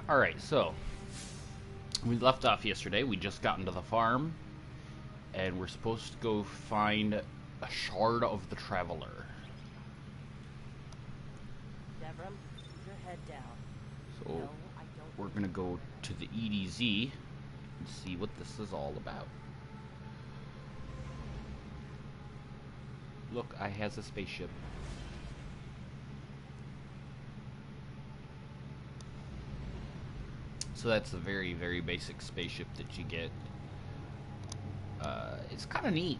Alright, so we left off yesterday. We just got into the farm, and we're supposed to go find a shard of the Traveler. Devram, keep your head down. So No, I don't. we're gonna go to the EDZ and see what this is all about. Look, I has a spaceship. So that's a very, very basic spaceship that you get. It's kind of neat,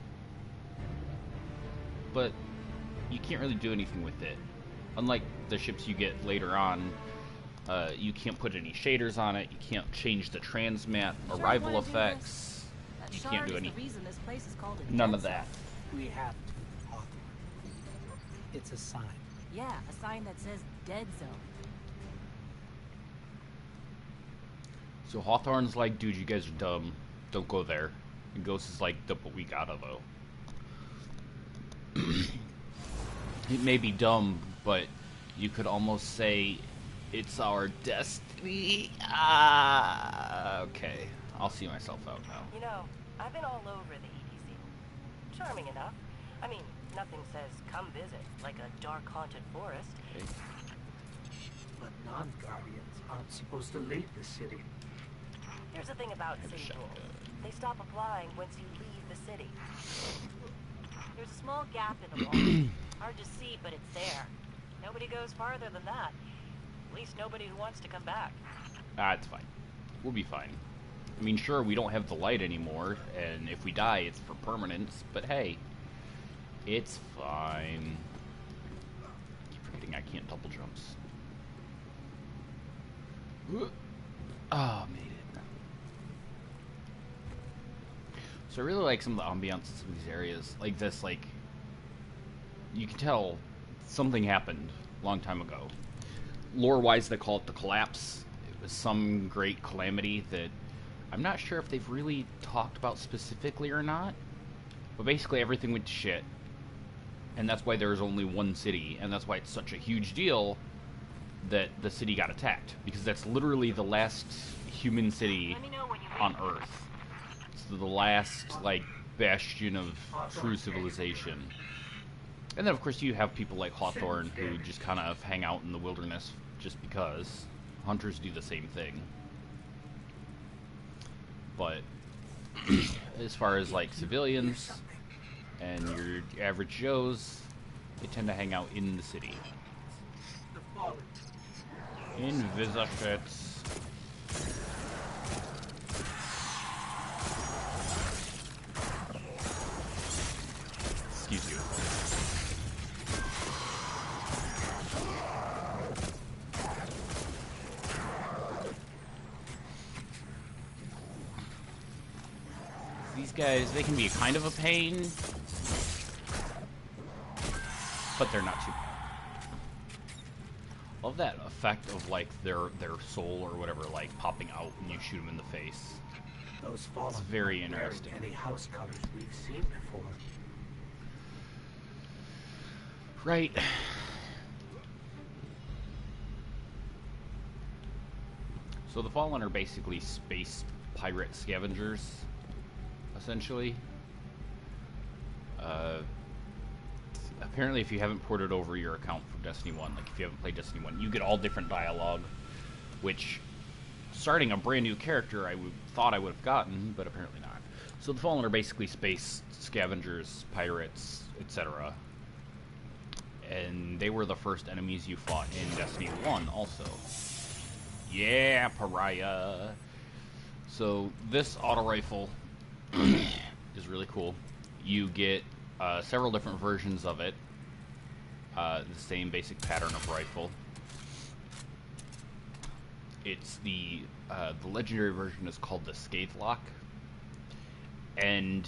but you can't really do anything with it. Unlike the ships you get later on, you can't put any shaders on it, you can't change the transmat arrival effects, you can't do anything. None of that. We have to. Hawthorne. It's a sign. Yeah, a sign that says dead zone. So Hawthorne's like, dude, you guys are dumb. Don't go there. And Ghost is like, but we gotta, though. It may be dumb, but you could almost say it's our destiny. Okay. I'll see myself out now. You know, I've been all over the EDZ. Charming enough. I mean, nothing says come visit, like a dark haunted forest. Okay. But non-guardians aren't supposed to leave the city. Here's the thing about city rules. They stop applying once you leave the city. There's a small gap in the wall. Hard to see, but it's there. Nobody goes farther than that. At least nobody who wants to come back. It's fine. We'll be fine. I mean, sure, we don't have the light anymore, and if we die, it's for permanence, but hey, it's fine. I keep forgetting I can't double jumps. Oh, made it. So I really like some of the ambiance in some of these areas. Like this, like, you can tell something happened a long time ago. Lore-wise, they call it the Collapse. It was some great calamity that I'm not sure if they've really talked about specifically or not. But basically everything went to shit. And that's why there was only one city. And that's why it's such a huge deal that the city got attacked. Because that's literally the last human city on Earth. It's the last, like, bastion of true civilization. And then, of course, you have people like Hawthorne who just kind of hang out in the wilderness just because. Hunters do the same thing. But as far as, like, civilians and your average Joes, they tend to hang out in the city. In Visafets. Excuse you. These guys, they can be kind of a pain, but they're not too bad. Love that effect of, like, their soul or whatever, like, popping out when you shoot them in the face. Those fallen It's very interesting. Any house colors we've seen before. Right. So the Fallen are basically space pirate scavengers, essentially. Apparently, if you haven't ported over your account from Destiny 1, like if you haven't played Destiny 1, you get all different dialogue, which, starting a brand new character, thought I would have gotten, but apparently not. So the Fallen are basically space scavengers, pirates, etc. And they were the first enemies you fought in Destiny 1 also. Yeah, pariah. So this auto rifle is really cool. You get several different versions of it. The same basic pattern of rifle. It's the legendary version is called the Scathelock. And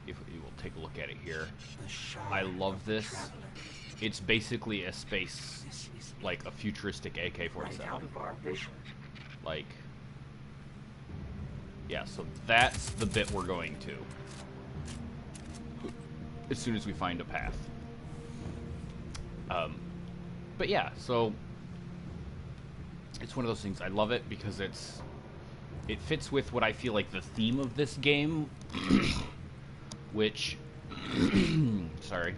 if we will take a look at it here, I love this. It's basically a space, like a futuristic AK-47. Like, yeah, so that's the bit we're going to. As soon as we find a path. But yeah, so it's one of those things. I love it because it fits with what I feel like the theme of this game, which, sorry,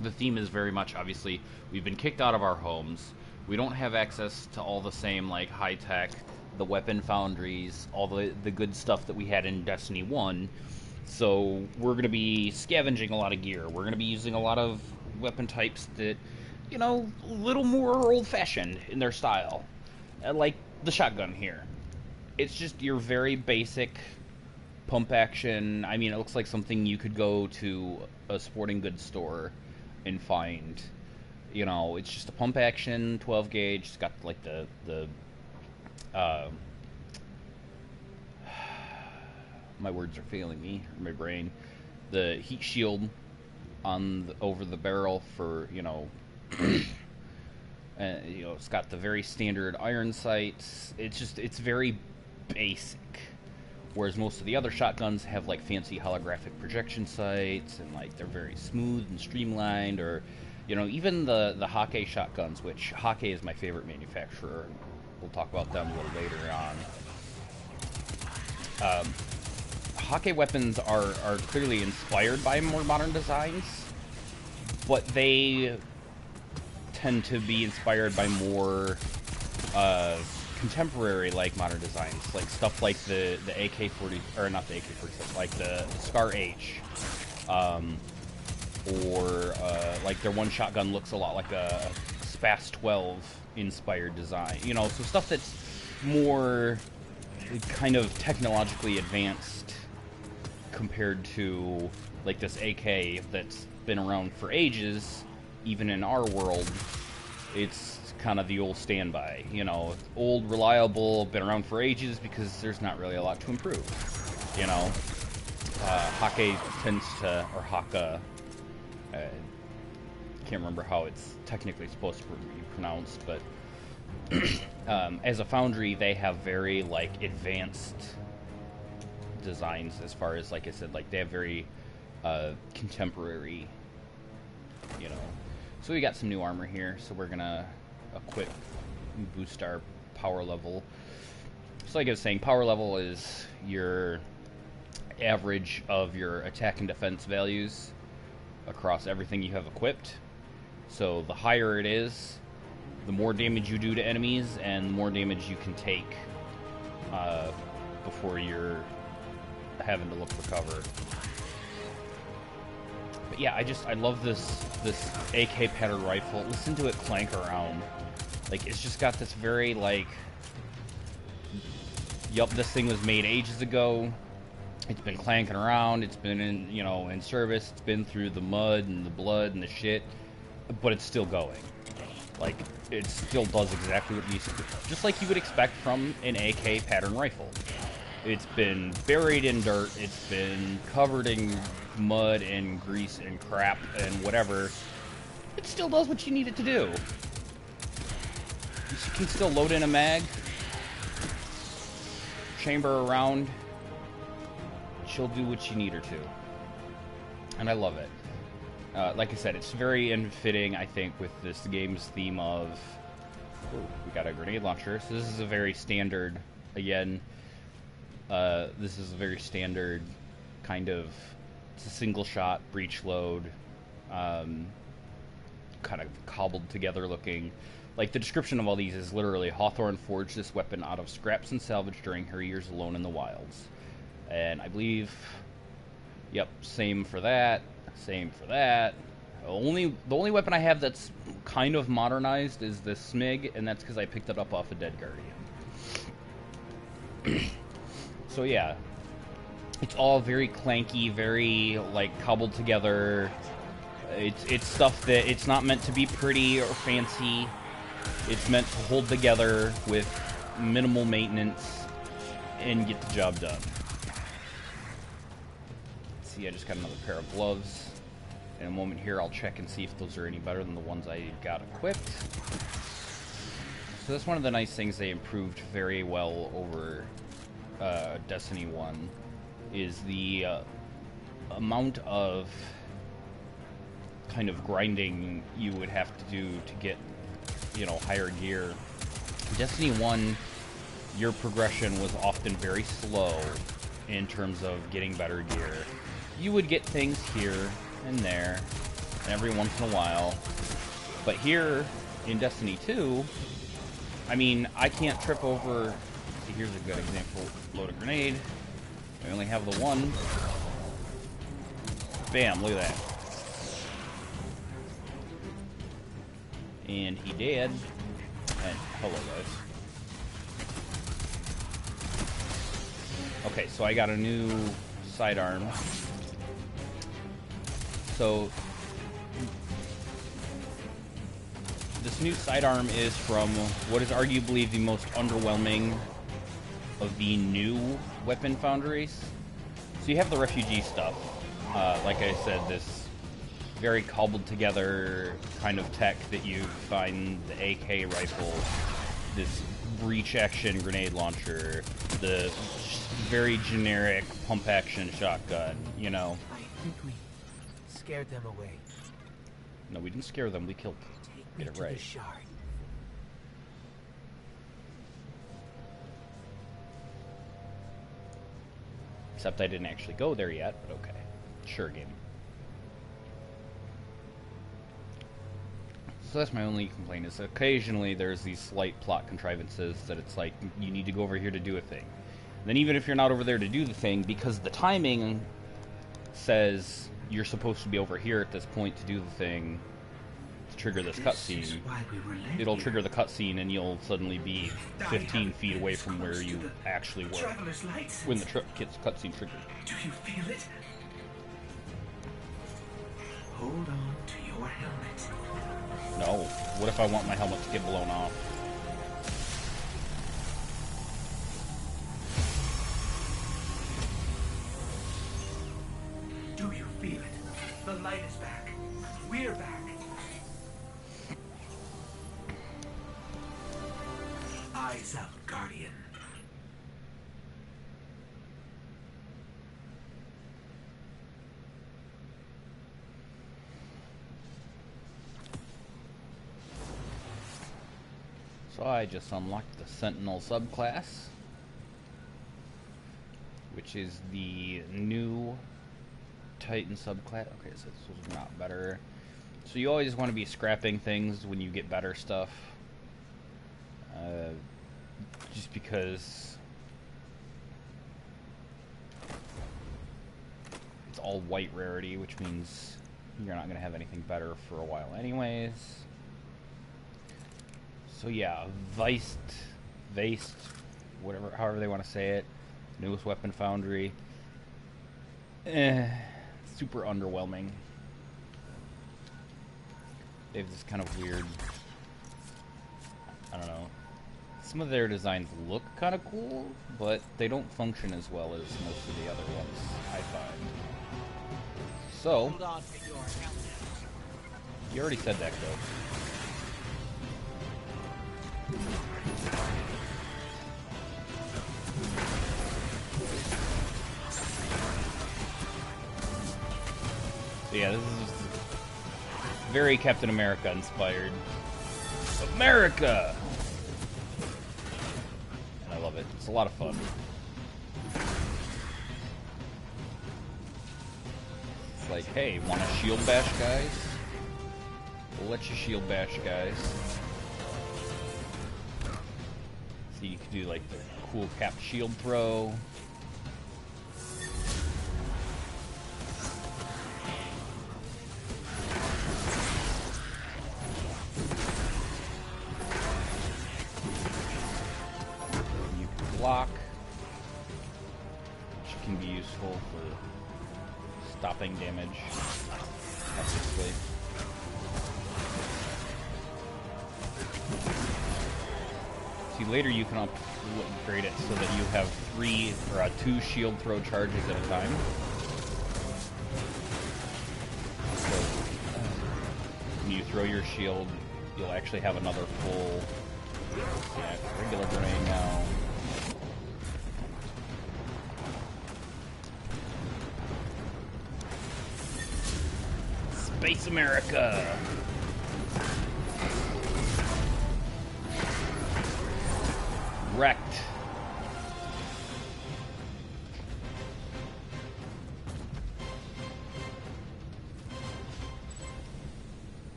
the theme is very much, obviously, we've been kicked out of our homes. We don't have access to all the same, like, high-tech, the weapon foundries, all the good stuff that we had in Destiny 1. So we're going to be scavenging a lot of gear. We're going to be using a lot of weapon types that, you know, a little more old-fashioned in their style. Like the shotgun here. It's just your very basic pump action. I mean, it looks like something you could go to a sporting goods store and find. You know, it's just a pump action, 12 gauge. It's got like the my words are failing me, my brain. The heat shield on over the barrel for, you know, you know, it's got the very standard iron sights. It's very basic. Whereas most of the other shotguns have like fancy holographic projection sights, and like they're very smooth and streamlined. Or, you know, even the Hake shotguns, which Hake is my favorite manufacturer. We'll talk about them a little later on. Hake weapons are clearly inspired by more modern designs, but they tend to be inspired by more contemporary, like, modern designs, like stuff like the AK-40, or not the AK-47, like the Scar H, or like their one shotgun looks a lot like a SPAS 12 inspired design, you know, so stuff that's more kind of technologically advanced compared to like this AK that's been around for ages. Even in our world, it's kind of the old standby, you know, old, reliable, been around for ages because there's not really a lot to improve, you know. Hake tends to, or Haka, can't remember how it's technically supposed to be pronounced, but as a foundry, they have very, like, advanced designs as far as, like I said, like, they have very contemporary, you know. So we got some new armor here, so we're gonna equip and boost our power level. So like I was saying, power level is your average of your attack and defense values across everything you have equipped. So the higher it is, the more damage you do to enemies, and the more damage you can take before you're having to look for cover. But yeah, I love this AK pattern rifle. Listen to it clank around. Like, it's just got this very, like, yup, this thing was made ages ago. It's been clanking around. It's been in, you know, in service. It's been through the mud and the blood and the shit, but it's still going. Like, it still does exactly what it needs to do. Just like you would expect from an AK pattern rifle. It's been buried in dirt. It's been covered in mud and grease and crap and whatever. It still does what you need it to do. You can still load in a mag, chamber around. She'll do what you need her to. And I love it. Like I said, it's very fitting, I think, with this game's theme of... Ooh, we got a grenade launcher. So this is a very standard, again, this is a very standard kind of... It's a single shot, breech load, kind of cobbled together looking. Like, the description of all these is literally, Hawthorne forged this weapon out of scraps and salvage during her years alone in the wilds. And I believe, yep, same for that, same for that. The only weapon I have that's kind of modernized is this Smig, and that's because I picked it up off a Dead Guardian. So yeah, it's all very clanky, very, like, cobbled together. It's stuff that, it's not meant to be pretty or fancy. It's meant to hold together with minimal maintenance and get the job done. See, I just got another pair of gloves. In a moment here, I'll check and see if those are any better than the ones I got equipped. So that's one of the nice things they improved very well over Destiny 1, is the amount of kind of grinding you would have to do to get, you know, higher gear Destiny 1, your progression was often very slow in terms of getting better gear. You would get things here and there, and every once in a while. But here, in Destiny 2, I mean, I can't trip over... See, here's a good example. Load a grenade. I only have the one. Bam, look at that. And he dead. And hello, guys. Okay, so I got a new sidearm. So this new sidearm is from what is arguably the most underwhelming of the new weapon foundries. So you have the refugee stuff. Like I said, this very cobbled together kind of tech that you find the AK rifle, this breach action grenade launcher, the very generic pump action shotgun, you know. I think we scared them away. No, we didn't scare them, we killed them. Take me Get it to right. the shard. Except I didn't actually go there yet, but okay. Sure, game. So that's my only complaint, is occasionally there's these slight plot contrivances that it's like, you need to go over here to do a thing. And then even if you're not over there to do the thing, because the timing says you're supposed to be over here at this point to do the thing, to trigger this cutscene, it'll trigger the cutscene and you'll suddenly be 15 feet away from where you actually were when the cutscene triggered. Do you feel it? Hold on to your helmet. No. What if I want my helmet to get blown off? Do you feel it? The light is back. We're back. Eyes up, Guardian. So I just unlocked the Sentinel subclass, which is the new Titan subclass. Okay, so this was not better. So you always want to be scrapping things when you get better stuff. Just because it's all white rarity, which means you're not going to have anything better for a while anyways. So yeah, Vast, whatever, however they want to say it, newest weapon foundry. Super underwhelming. They have this kind of weird, I don't know. Some of their designs look kind of cool, but they don't function as well as most of the other ones, I find. So, you already said that, Ghost. So yeah, this is very Captain America inspired. America! And I love it. It's a lot of fun. It's like, hey, want to shield bash, guys? We'll let you shield bash, guys. So you can do like the cool cap shield throw. You can block, which can be useful for stopping damage, obviously. See, later you can upgrade it so that you have 2 shield throw charges at a time. So when you throw your shield, you'll actually have another full, yeah, regular grenade now. Space America! wrecked.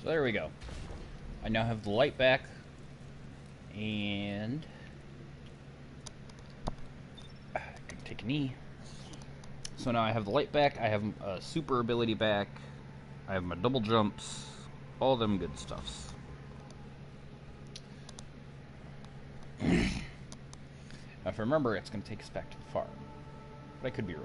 So there we go. I now have the light back, and I can take a knee. So now I have the light back, I have a super ability back, I have my double jumps, all them good stuffs. Now if I remember, it's going to take us back to the farm, but I could be wrong.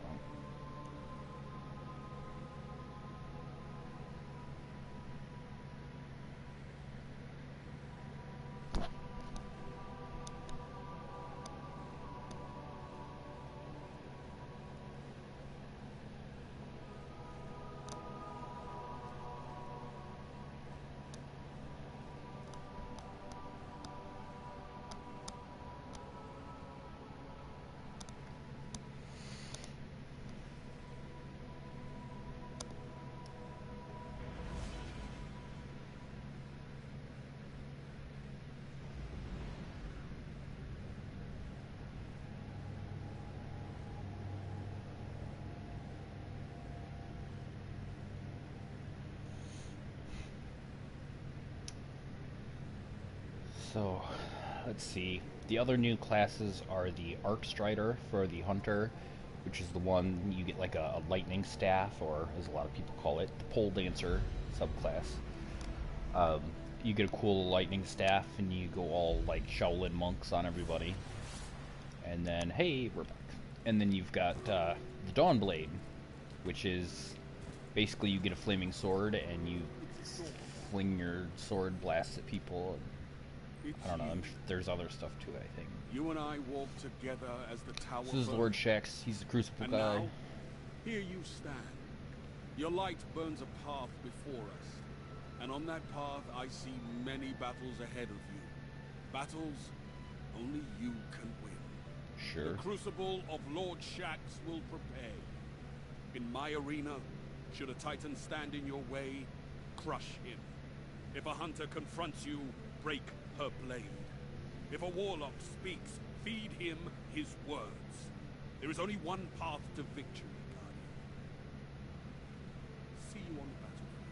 So, let's see. The other new classes are the Arc Strider for the Hunter, which is the one you get like a lightning staff, or as a lot of people call it, the Pole Dancer subclass. You get a cool lightning staff, and you go all like Shaolin monks on everybody. And then, hey, we're back. And then you've got the Dawn Blade, which is basically you get a flaming sword, and you fling your sword blasts at people. I don't know, there's other stuff too, I think. You and I walk together as the tower. This is Lord Shax, he's the Crucible guy. Now, here you stand. Your light burns a path before us. And on that path, I see many battles ahead of you. Battles only you can win. Sure. The Crucible of Lord Shax will prepare you. In my arena, should a Titan stand in your way, crush him. If a hunter confronts you, break her blade. If a warlock speaks, feed him his words. There is only one path to victory, Guardian. See you on the battlefield.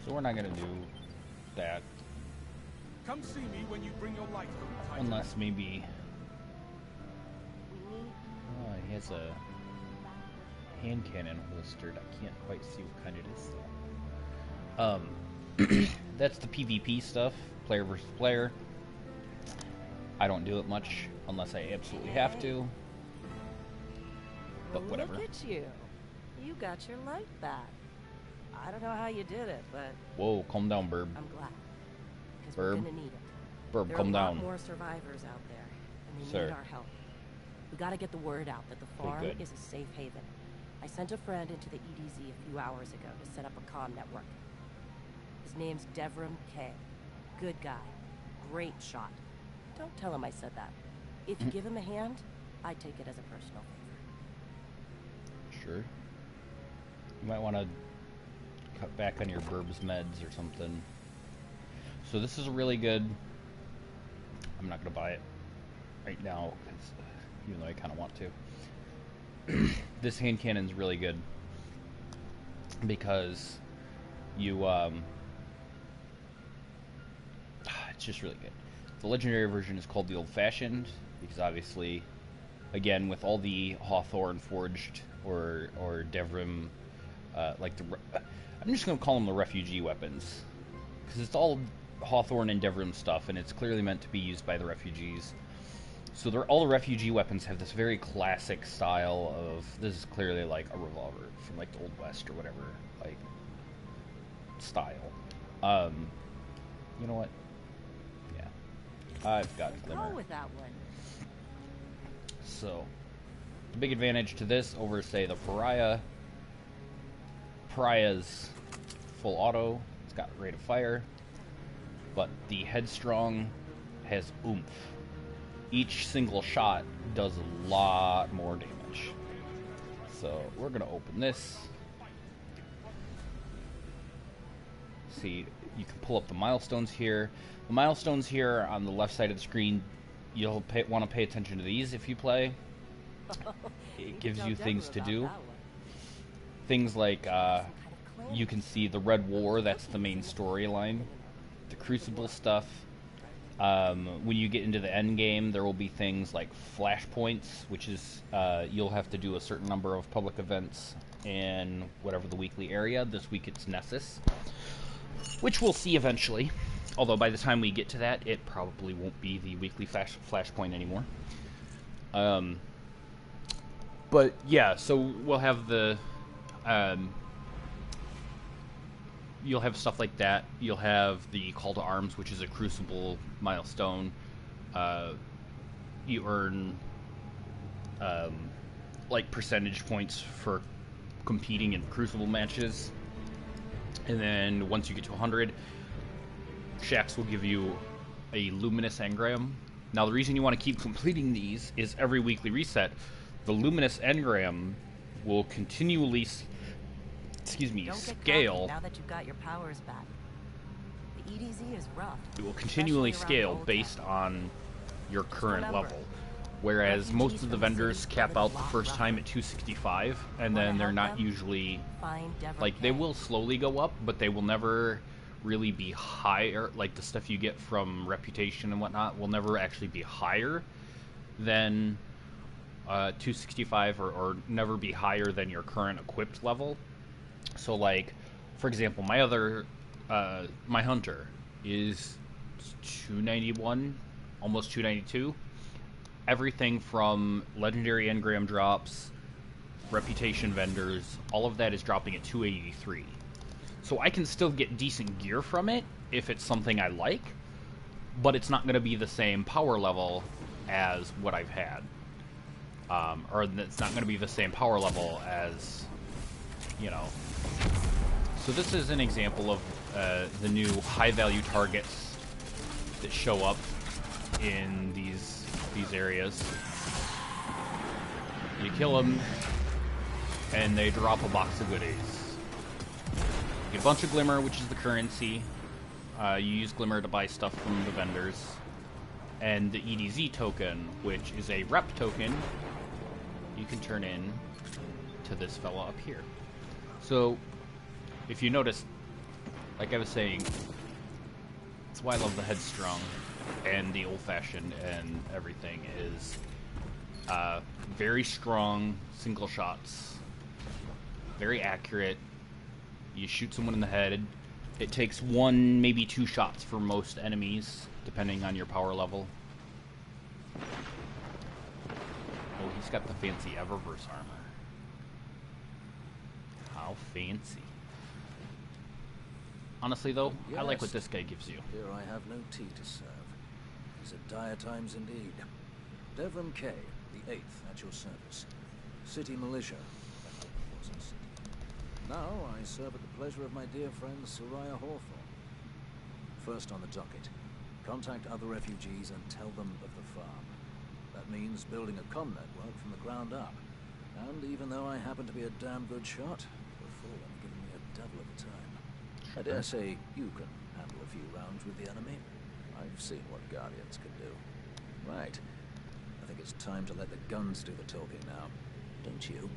So we're not gonna do that. Come see me when you bring your light home, Titan. Unless maybe... Oh, he has a hand cannon holstered. I can't quite see what kind it is. That's the PvP stuff, player versus player. I don't do it much unless I absolutely have to. But whatever. Look at you. You got your light back. I don't know how you did it, but Whoa, calm down, Burb. I'm glad. Because we're Burb. gonna need it. Burb, There calm are a lot down. more survivors out there, and they Sir. need our help. We gotta get the word out that the farm good. is a safe haven. I sent a friend into the EDZ a few hours ago to set up a comm network. His name's Devram K. Good guy. Great shot. Don't tell him I said that. If you give him a hand, I take it as a personal favor. Sure. You might want to cut back on your Burb's meds or something. So this is really good. I'm not going to buy it right now, 'cause, even though I kind of want to. This hand cannon's really good because you it's just really good. The legendary version is called the Old Fashioned because obviously, again, with all the Hawthorne forged or Devrim, like I'm just gonna call them the refugee weapons because it's all Hawthorne and Devrim stuff, and it's clearly meant to be used by the refugees. So all the refugee weapons have this very classic style of, this is clearly like a revolver from like the Old West or whatever, like, style. You know what? Yeah. I've got Go Glimmer. with that one. So, the big advantage to this over, say, the Pariah. Pariah's full auto, it's got rate of fire, but the Headstrong has oomph. Each single shot does a lot more damage. So we're gonna open this. See, you can pull up the milestones here. The milestones here on the left side of the screen, you'll want to pay attention to these if you play. It gives you things to do. Things like, you can see the Red War, that's the main storyline. The Crucible stuff. When you get into the end game, there will be things like flashpoints, which is you'll have to do a certain number of public events in whatever the weekly area. This week it's Nessus, which we'll see eventually. Although by the time we get to that, it probably won't be the weekly flashpoint anymore. But yeah, so we'll have the you'll have stuff like that. You'll have the Call to Arms, which is a Crucible milestone. You earn like percentage points for competing in Crucible matches. And then once you get to 100, Shaxx will give you a Luminous Engram. Now the reason you want to keep completing these is every weekly reset, the Luminous Engram will continually scale. Now that you've got your powers back. The EDZ is rough. It will continually scale based on your current level. Whereas most of the vendors cap out the first time at 265, and then they're not usually, like, they will slowly go up, but they will never really be higher. Like the stuff you get from Reputation and whatnot will never actually be higher than 265, or never be higher than your current equipped level. So, like, for example, my Hunter is 291, almost 292. Everything from Legendary Engram drops, Reputation vendors, all of that is dropping at 283. So I can still get decent gear from it if it's something I like, but it's not going to be the same power level as what I've had. Or it's not going to be the same power level as, you know. So this is an example of the new high-value targets that show up in these areas. You kill them, and they drop a box of goodies. You get a bunch of Glimmer, which is the currency. You use Glimmer to buy stuff from the vendors. And the EDZ token, which is a rep token, you can turn in to this fella up here. So, if you notice, like I was saying, that's why I love the Headstrong and the Old-Fashioned and everything, is very strong single shots, very accurate. You shoot someone in the head, it takes 1, maybe 2 shots for most enemies, depending on your power level. Oh, he's got the fancy Eververse armor. How fancy. Honestly, though, Yes. I like what this guy gives you. Here I have no tea to serve. These are dire times indeed. Devram K, the 8th, at your service. City Militia. Wasn't city. Now I serve at the pleasure of my dear friend Soraya Hawthorne. First on the docket, contact other refugees and tell them of the farm. That means building a comm network from the ground up. And even though I happen to be a damn good shot, the Fallen have given me a devil of a time. I dare say you can handle a few rounds with the enemy. I've seen what Guardians can do. Right. I think it's time to let the guns do the talking now. Don't you?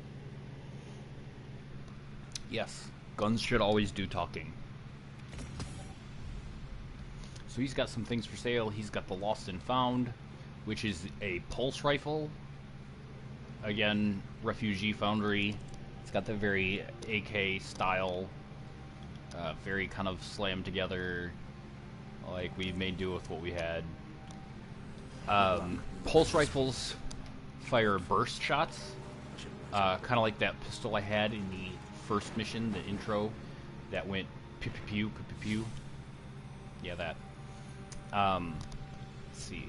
Yes, guns should always do talking. So he's got some things for sale. He's got the Lost and Found, which is a pulse rifle. Again, Refugee Foundry. It's got the very AK style, very kind of slammed together, like we made do with what we had. Pulse rifles fire burst shots, kind of like that pistol I had in the first mission, the intro, that went pew pew pew pew pew pew. Yeah, that. Let's see,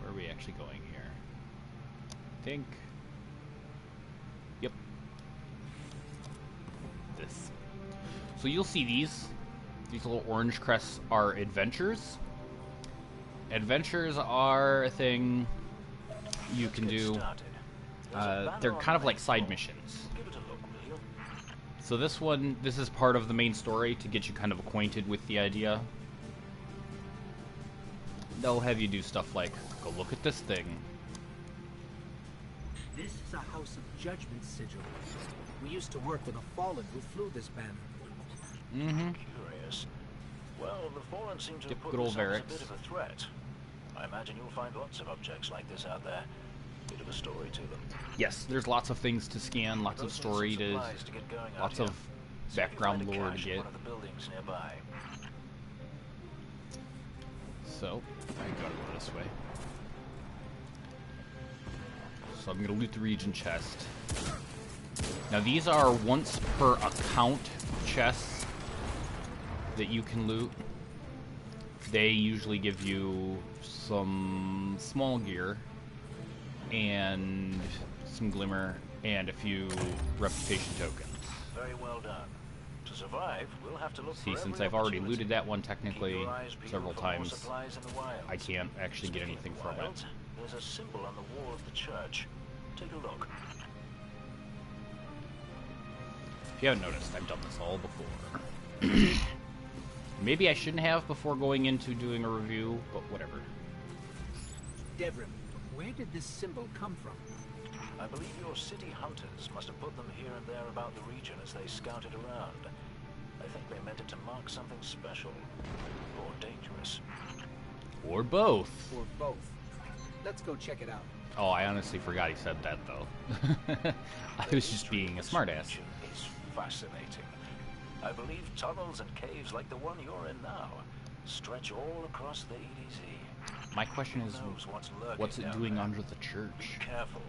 where are we actually going here? I think. Yep. This. So you'll see these little orange crests are adventures. Adventures are a thing you can do. They're kind of like side missions. So this is part of the main story to get you kind of acquainted with the idea. They'll have you do stuff like, go look at this thing. This is a House of Judgment sigil. We used to work with a fallen who flew this banner. Mm-hmm. Curious. Well, the Fallen seem to Yep, have put good old themselves barracks. a bit of a threat. I imagine you'll find lots of objects like this out there. Bit of a story to them. Yes, there's lots of things to scan, lots of story to, lots of background lore to get. One of the buildings nearby. So, I gotta go this way. So I'm gonna loot the region chest. Now these are once per account chests that you can loot. They usually give you some small gear and some glimmer and a few reputation tokens. Very well done. To survive, we'll have to look See, for since every I've already opportunity. looted that one Keep technically your eyes peeled several for more times, supplies in the wilds. I can't actually get Speaking anything of from it. wilds, there's a symbol on the wall of the church. Take a look. If you haven't noticed, I've done this all before. Maybe I shouldn't have before going into doing a review, but whatever. Devrim, where did this symbol come from? I believe your city hunters must have put them here and there about the region as they scouted around. I think they meant it to mark something special. Or dangerous. Or both. Or both. Let's go check it out. Oh, I honestly forgot he said that, though. I was just being a smartass. It's fascinating. I believe tunnels and caves like the one you're in now stretch all across the EDZ. My question is, Who knows lurking what's it down doing there? under the church? Be careful.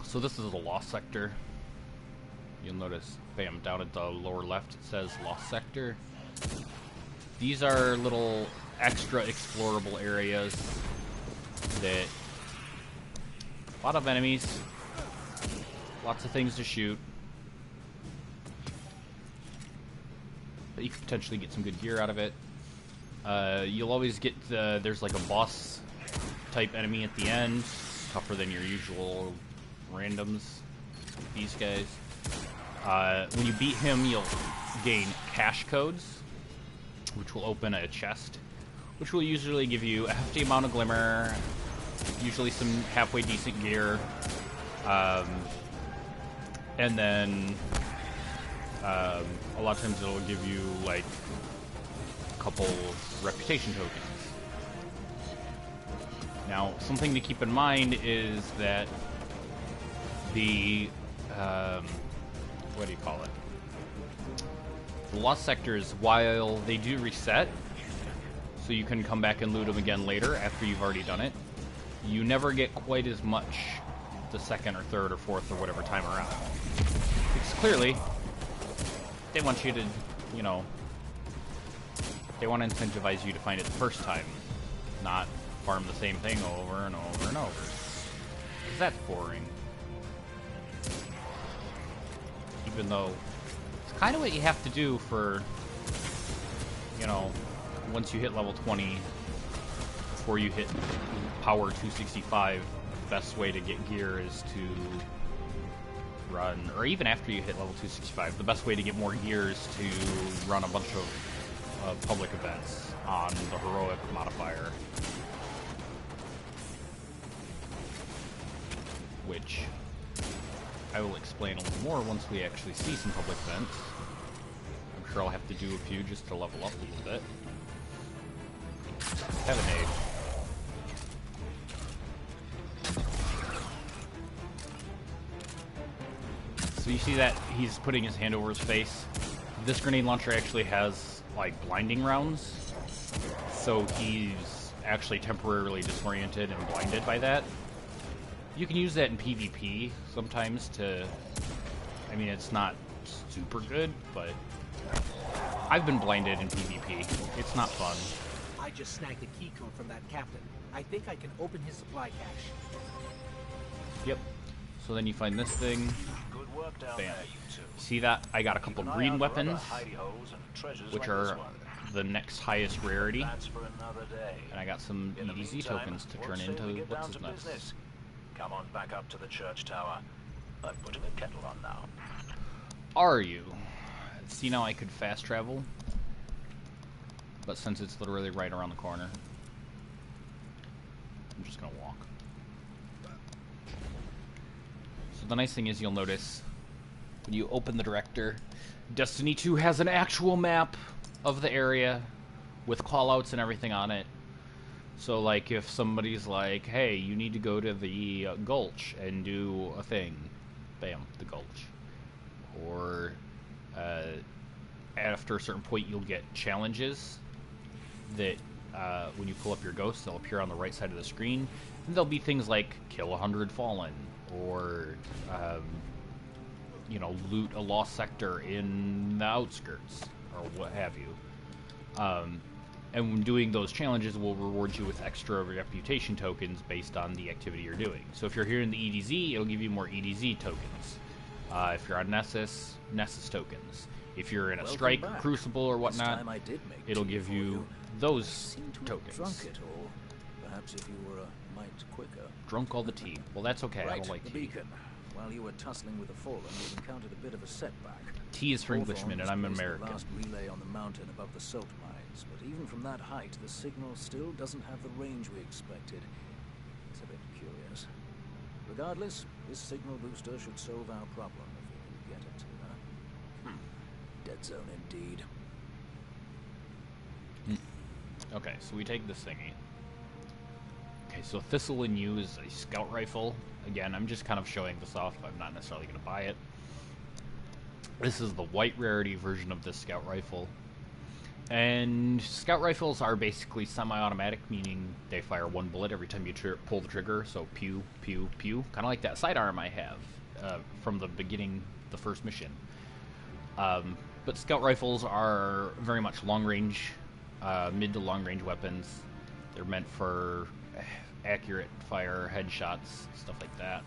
So this is a lost sector. You'll notice, bam, down at the lower left it says lost sector. These are little extra explorable areas that a lot of enemies, lots of things to shoot, but you could potentially get some good gear out of it. You'll always get there's like a boss type enemy at the end, tougher than your usual randoms, these guys. When you beat him, you'll gain cash codes, which will open a chest, which will usually give you a hefty amount of glimmer, usually some halfway decent gear, and then a lot of times it'll give you like a couple reputation tokens. Now, something to keep in mind is that the what do you call it? The lost sectors, while they do reset, so you can come back and loot them again later after you've already done it, you never get quite as much the second or third or fourth or whatever time around. Because clearly, they want you to, you know, they want to incentivize you to find it the first time, not farm the same thing over and over and over. Because that's boring. Even though it's kind of what you have to do for, you know, once you hit level 20, before you hit power 265, the best way to get gear is to run, or even after you hit level 265, the best way to get more gear is to run a bunch of public events on the heroic modifier. Which I will explain a little more once we actually see some public events. I'm sure I'll have to do a few just to level up a little bit. Have a nade. So you see that he's putting his hand over his face. This grenade launcher actually has like blinding rounds, so he's actually temporarily disoriented and blinded by that. You can use that in PvP sometimes to, I mean, it's not super good, but I've been blinded in PvP. It's not fun. I just snagged a key code from that captain. I think I can open his supply cache. Yep. So then you find this thing. Good work down Bam. there, you two. See that? I got a couple Keep an eye green out for other weapons, hidey holes and treasures which like are this one. the next highest rarity. That's for another day. And I got some In the EDZ meantime, tokens to what turn say we into get what's down his to nuts. business? Come on back up to the church tower. I'm putting a kettle on now. Are you? See, now I could fast travel, but since it's literally right around the corner, I'm just gonna walk. So the nice thing is you'll notice when you open the director, Destiny 2 has an actual map of the area with callouts and everything on it. So like if somebody's like, hey, you need to go to the gulch and do a thing, bam, the gulch. Or after a certain point you'll get challenges that when you pull up your ghost, they'll appear on the right side of the screen, and there'll be things like kill 100 fallen, or you know, loot a lost sector in the outskirts, or what have you. And when doing those challenges, will reward you with extra reputation tokens based on the activity you're doing. So if you're here in the EDZ, it'll give you more EDZ tokens. If you're on Nessus, Nessus tokens. If you're in a Strike, Crucible, or whatnot, it'll give you those tokens. Drunk it, or perhaps if you were a mite quicker. Drunk all the tea. Well, that's okay. I don't like the tea. beacon. While you were tussling with the Fallen, you encountered a bit of a setback. Tea is for Englishmen, and I'm American. The last relay on the mountain above the salt mines, but even from that height, the signal still doesn't have the range we expected. It's a bit curious. Regardless, this signal booster should solve our problem if we can get it to her. Dead zone indeed. Okay, so we take this thingy. Okay, so Thistle and Yew is a scout rifle. Again, I'm just kind of showing this off. I'm not necessarily going to buy it. This is the white rarity version of this scout rifle. And scout rifles are basically semi-automatic, meaning they fire one bullet every time you pull the trigger. So pew, pew, pew. Kind of like that sidearm I have from the beginning, the first mission. But scout rifles are very much long-range, mid to long-range weapons. They're meant for accurate fire, headshots, stuff like that.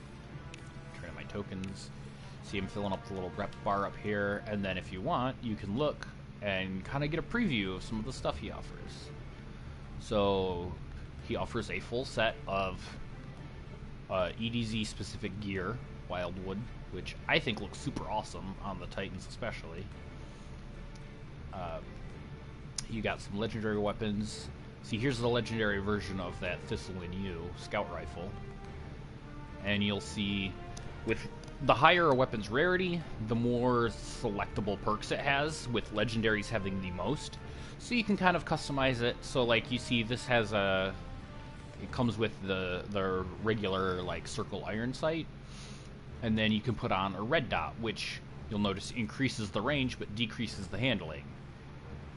Try my tokens. See, I'm filling up the little rep bar up here, and then if you want, you can look and kind of get a preview of some of the stuff he offers. So he offers a full set of EDZ specific gear, Wildwood, which I think looks super awesome on the Titans especially. You got some legendary weapons. See, here's the legendary version of that Thistle and Yew scout rifle. And you'll see, with the higher a weapon's rarity, the more selectable perks it has, with legendaries having the most. So you can kind of customize it. So, like, you see this has a... It comes with the regular, like, circle iron sight. And then you can put on a red dot, which you'll notice increases the range but decreases the handling.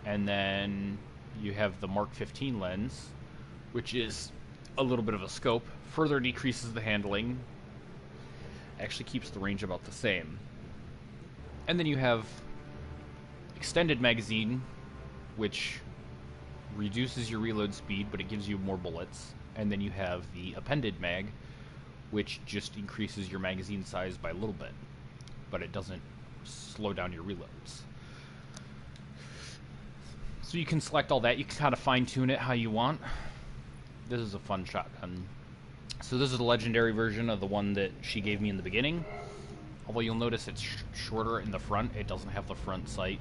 And then you have the Mark 15 lens, which is a little bit of a scope, further decreases the handling, actually keeps the range about the same. And then you have extended magazine, which reduces your reload speed, but it gives you more bullets. And then you have the appended mag, which just increases your magazine size by a little bit, but it doesn't slow down your reloads. So you can select all that. You can kind of fine-tune it how you want. This is a fun shotgun. So this is the legendary version of the one that she gave me in the beginning. Although you'll notice it's shorter in the front. It doesn't have the front sight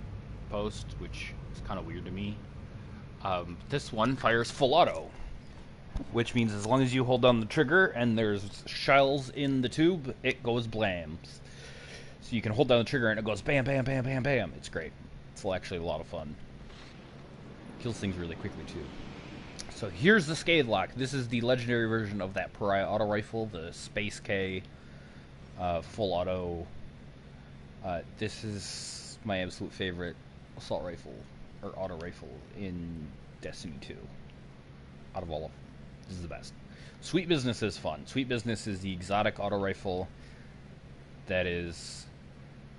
post, which is kind of weird to me. This one fires full auto, which means as long as you hold down the trigger and there's shells in the tube, it goes blams. So you can hold down the trigger and it goes bam, bam, bam, bam, bam. It's great. It's actually a lot of fun. Kills things really quickly too. So here's the Scathe Lock. This is the legendary version of that Pariah auto rifle, the Space K full auto. This is my absolute favorite assault rifle or auto rifle in Destiny 2. Out of all of them, this is the best. Sweet Business is fun. Sweet Business is the exotic auto rifle that is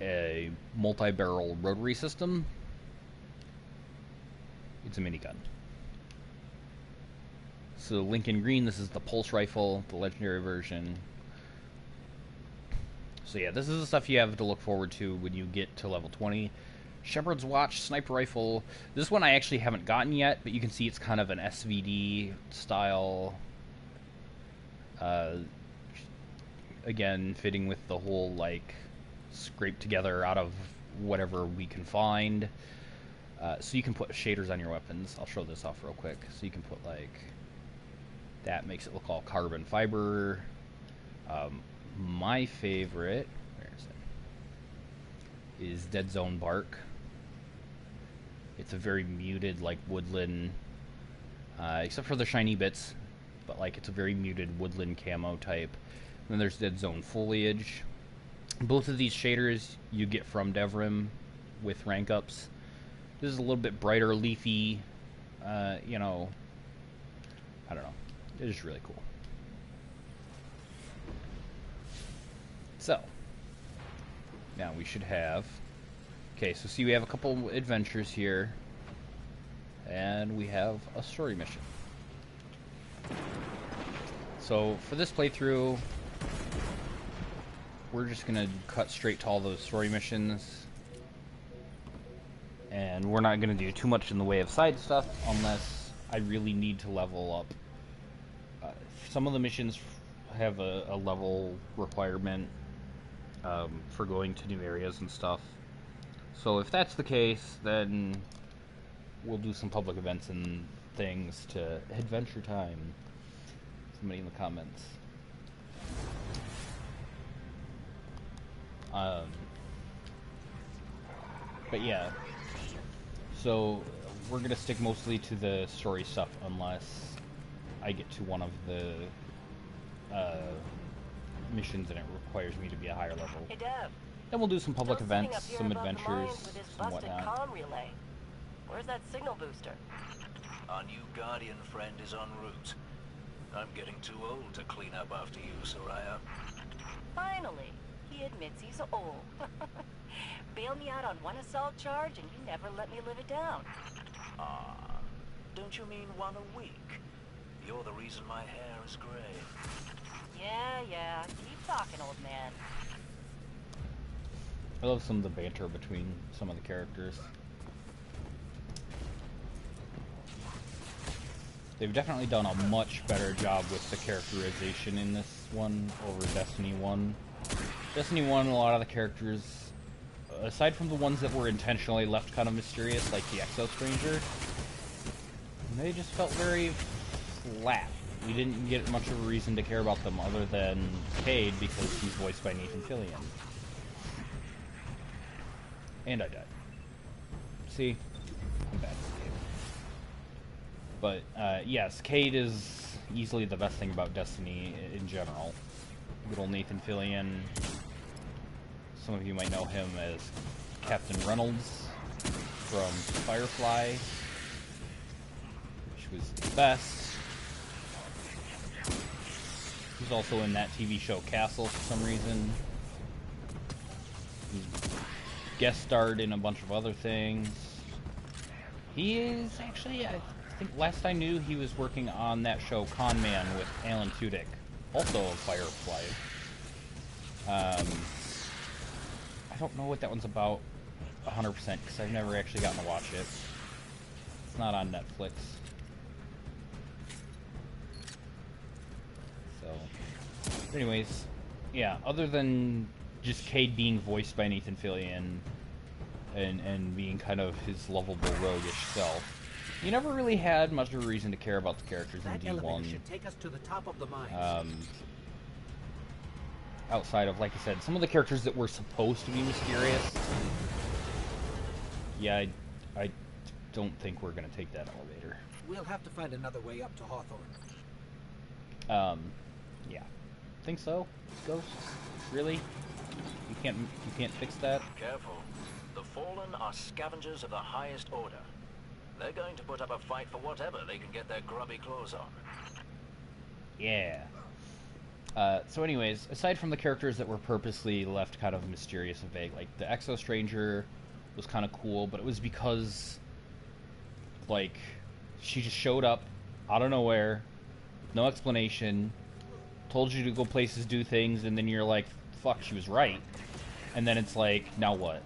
a multi-barrel rotary system. It's a minigun. So Lincoln Green, this is the Pulse Rifle, the legendary version. So yeah, this is the stuff you have to look forward to when you get to level 20. Shepherd's Watch Sniper Rifle. This one I actually haven't gotten yet, but you can see it's kind of an SVD style again, fitting with the whole, like, scrape together out of whatever we can find. So you can put shaders on your weapons. I'll show this off real quick. So you can put, like, that makes it look all carbon fiber. My favorite, where is it? Is Dead Zone Bark. It's a very muted, like, woodland, except for the shiny bits, but, like, it's a very muted woodland camo type. And then there's Dead Zone Foliage. Both of these shaders you get from Devrim with rank ups. This is a little bit brighter, leafy, you know, I don't know. It is really cool. So, now we should have... Okay, so see, we have a couple adventures here, and we have a story mission. So, for this playthrough, we're just going to cut straight to all those story missions, and we're not going to do too much in the way of side stuff unless I really need to level up. Some of the missions have a level requirement for going to new areas and stuff. So if that's the case, then we'll do some public events and things to Adventure Time. Somebody in the comments. But yeah, so we're gonna stick mostly to the story stuff unless I get to one of the missions and it requires me to be a higher level. Hey, Dev. Then we'll do some public Still sitting events, up here some above the adventures, mines with his some busted whatnot. comm relay. Where's that signal booster? Our new Guardian friend is en route. I'm getting too old to clean up after you, Soraya. Finally, he admits he's old. Bail me out on one assault charge and you never let me live it down. Ah, don't you mean one a week? You're the reason my hair is gray. Yeah, keep talking, old man. I love some of the banter between some of the characters. They've definitely done a much better job with the characterization in this one over Destiny 1. Destiny 1, a lot of the characters, aside from the ones that were intentionally left kind of mysterious, like the Exo Stranger, they just felt very flat. We didn't get much of a reason to care about them other than Cade because he's voiced by Nathan Fillion. And I died. See? I'm bad at this game. But, yes, Cade is easily the best thing about Destiny in general. Good old Nathan Fillion. Some of you might know him as Captain Reynolds from Firefly, which was the best. He's also in that TV show Castle for some reason. He's guest starred in a bunch of other things. He is actually, I think last I knew, he was working on that show Con Man with Alan Tudyk, also of Firefly. I don't know what that one's about 100% because I've never actually gotten to watch it. It's not on Netflix. So, anyways, yeah, other than just Cade being voiced by Nathan Fillion and being kind of his lovable roguish self, you never really had much of a reason to care about the characters in That D1. elevator should take us to the top of the mines. Outside of, like I said, some of the characters that were supposed to be mysterious. Yeah, I don't think we're going to take that elevator. We'll have to find another way up to Hawthorne. Yeah. Think so? Ghosts? Really? You can't fix that? Careful. The Fallen are scavengers of the highest order. They're going to put up a fight for whatever they can get their grubby claws on. Yeah. So anyways, aside from the characters that were purposely left kind of mysterious and vague, like the Exo Stranger was kind of cool, but it was because, like, she just showed up out of nowhere, no explanation, told you to go places, do things, and then you're like, fuck, she was right. And then it's like, now what?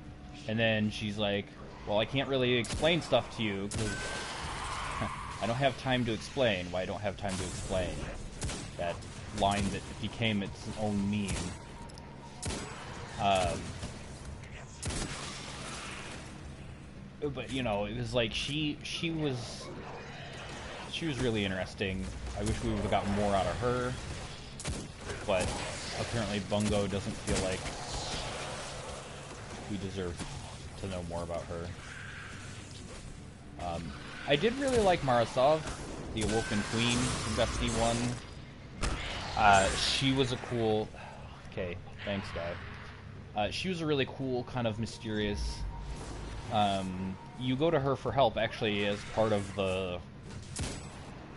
And then she's like, well, I can't really explain stuff to you because I don't have time to explain. Why I don't have time to explain that line that became its own meme. But you know, it was like she was really interesting. I wish we would have gotten more out of her, but apparently Bungo doesn't feel like we deserve to know more about her. I did really like Marasov, the Awoken Queen from Destiny 1. She was a cool... Okay, thanks, guy. She was a really cool, kind of mysterious... you go to her for help, actually, as part of the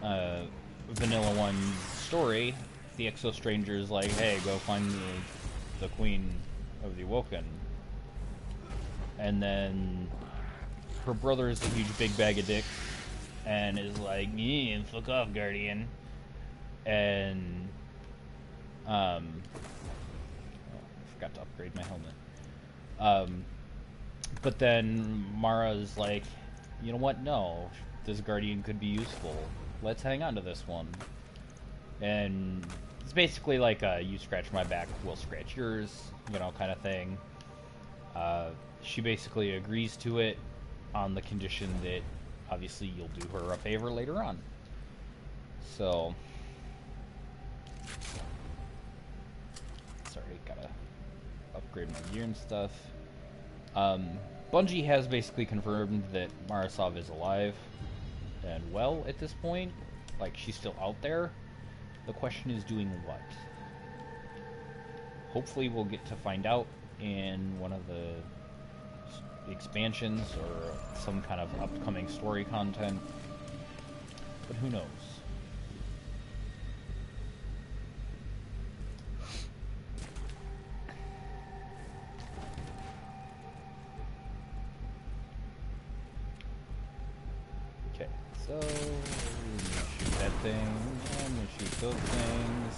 Vanilla 1 story. The Exo Stranger's like, hey, go find the Queen of the Awoken. And then her brother is a huge big bag of dicks and is like, yeah, fuck off, Guardian. And I forgot to upgrade my helmet. But then Mara's like, you know what, no, this Guardian could be useful. Let's hang on to this one. And it's basically like a you scratch my back, we'll scratch yours, you know, kind of thing. She basically agrees to it on the condition that obviously you'll do her a favor later on. So, sorry, gotta upgrade my gear and stuff. Bungie has basically confirmed that Marasov is alive and well at this point. Like, she's still out there. The question is doing what? Hopefully we'll get to find out in one of the expansions or some kind of upcoming story content. But who knows? Okay, so shoot that thing, and shoot those things.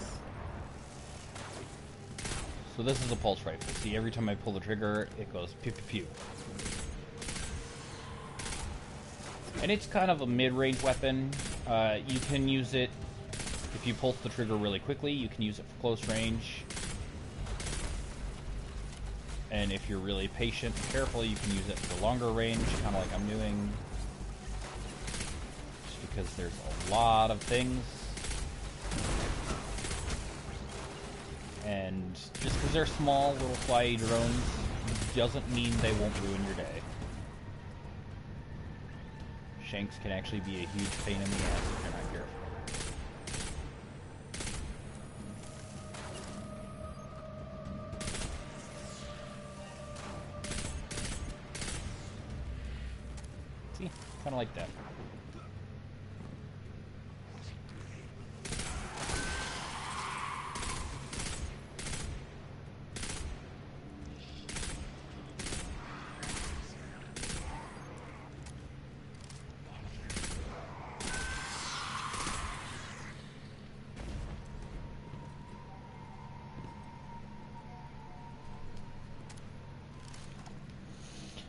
So this is a pulse rifle. See, every time I pull the trigger, it goes pew pew pew. And it's kind of a mid-range weapon. You can use it if you pulse the trigger really quickly. You can use it for close range. And if you're really patient and careful, you can use it for longer range, kind of like I'm doing. Just because there's a lot of things. And just because they're small, little flyy drones, doesn't mean they won't ruin your day. Shanks can actually be a huge pain in the ass if you're not careful. See? Kind of like that.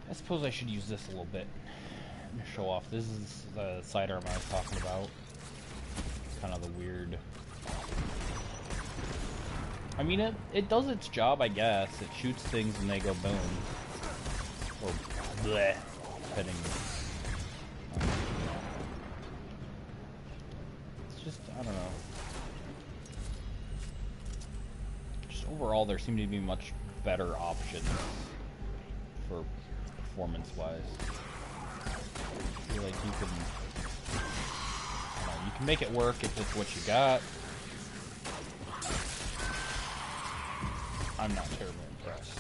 I suppose I should use this a little bit to show off. This is the sidearm I was talking about. Kind of the weird... I mean, it does its job, I guess. It shoots things and they go boom. Or bleh, depending. It's just, I don't know. Just overall, there seem to be much better options for performance-wise. I feel like you can, you can make it work if it's what you got. I'm not terribly impressed.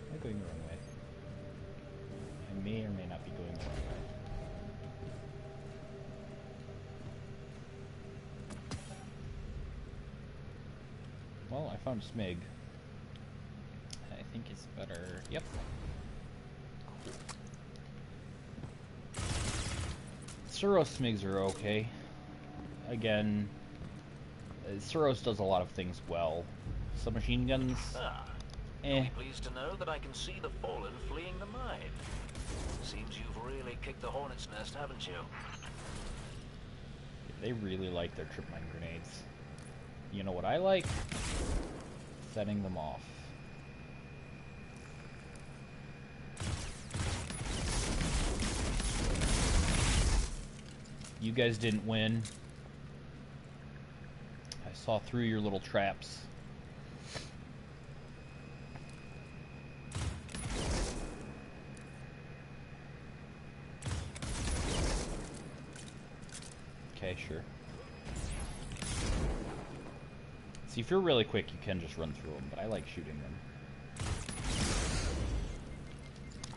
Am I going the wrong way? I may or may not be going the wrong way. Well, I found Smig. I think it's better. Yep. Cool. Suros Smigs are okay. Again, Suros does a lot of things well. Submachine guns, Eh. Be pleased to know that I can see the fallen fleeing the mine. Seems you've really kicked the hornet's nest, haven't you? They really like their trip mine grenades. You know what I like? Setting them off. You guys didn't win. I saw through your little traps. Okay, sure. See, if you're really quick, you can just run through them, but I like shooting them.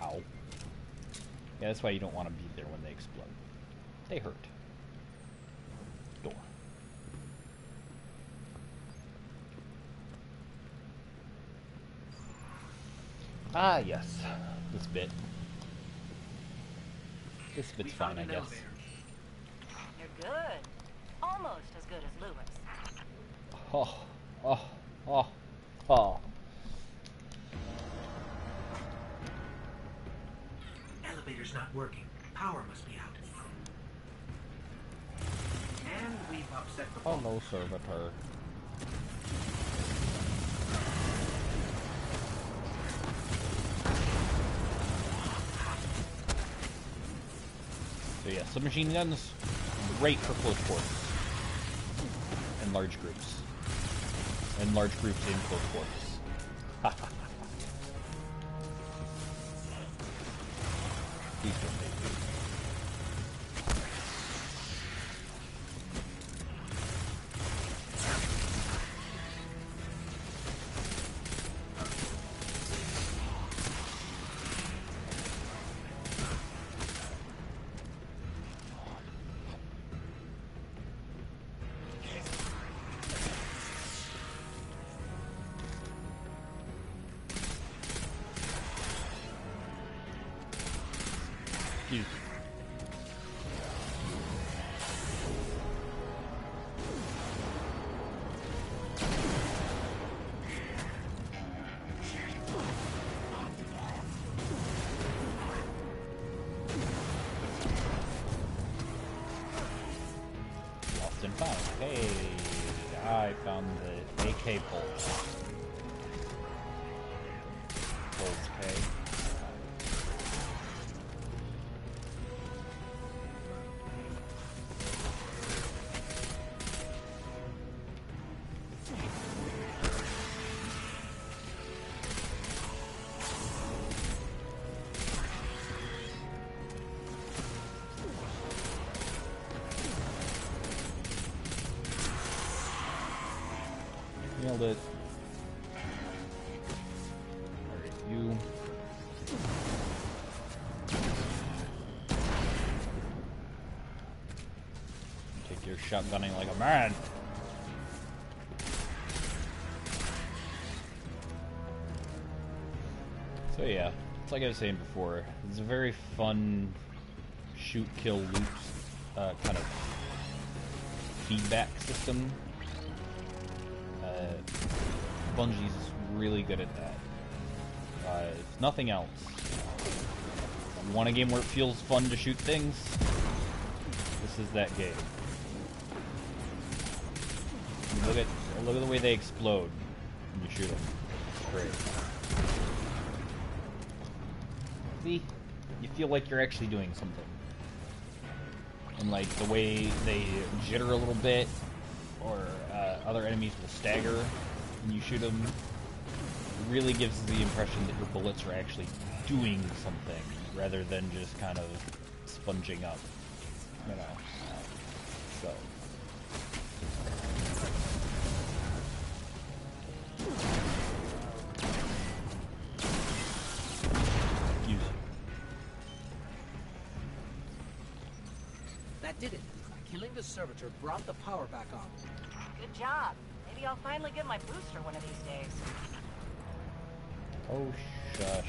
Ow. Yeah, that's why you don't want to be there when they explode. They hurt. Door. Ah, yes. This bit. This bit's fine, I guess. You're good. Almost as good as Lewis. Oh, oh, oh, oh. Elevator's not working. Power must be out. And we've upset the Oh no, servitor. So yeah, submachine guns, great for close quarters. And large groups. And large groups in close quarters. Please don't take me. Excuse me. Lost and found. Hey, I found the AK pulse. Pulse K. Nailed it. Alright, you. Take your shotgunning like a man. So yeah, it's like I was saying before, it's a very fun shoot, kill, loot kind of feedback system. Bungie's really good at that. If nothing else, you want a game where it feels fun to shoot things? This is that game. Look at the way they explode when you shoot them. It's great. See, you feel like you're actually doing something, and like the way they jitter a little bit, or other enemies will stagger when you shoot them, it really gives the impression that your bullets are actually doing something rather than just kind of sponging up, you know. So. Use it. That did it. Killing the servitor brought the power back on. Good job. Maybe I'll finally get my booster one of these days. Oh, shush.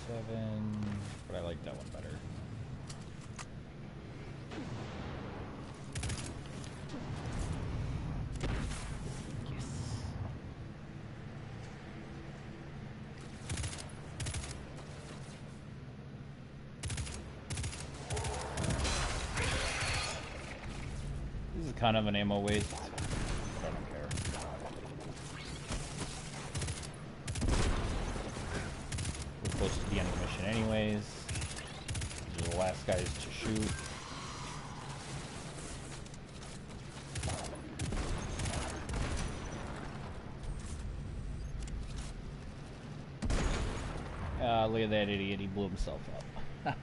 7, but I like that one better. This is kind of an ammo waste. I don't care. We're close to the end of the mission anyways. These are the last guys to shoot. Look at that idiot, he blew himself up.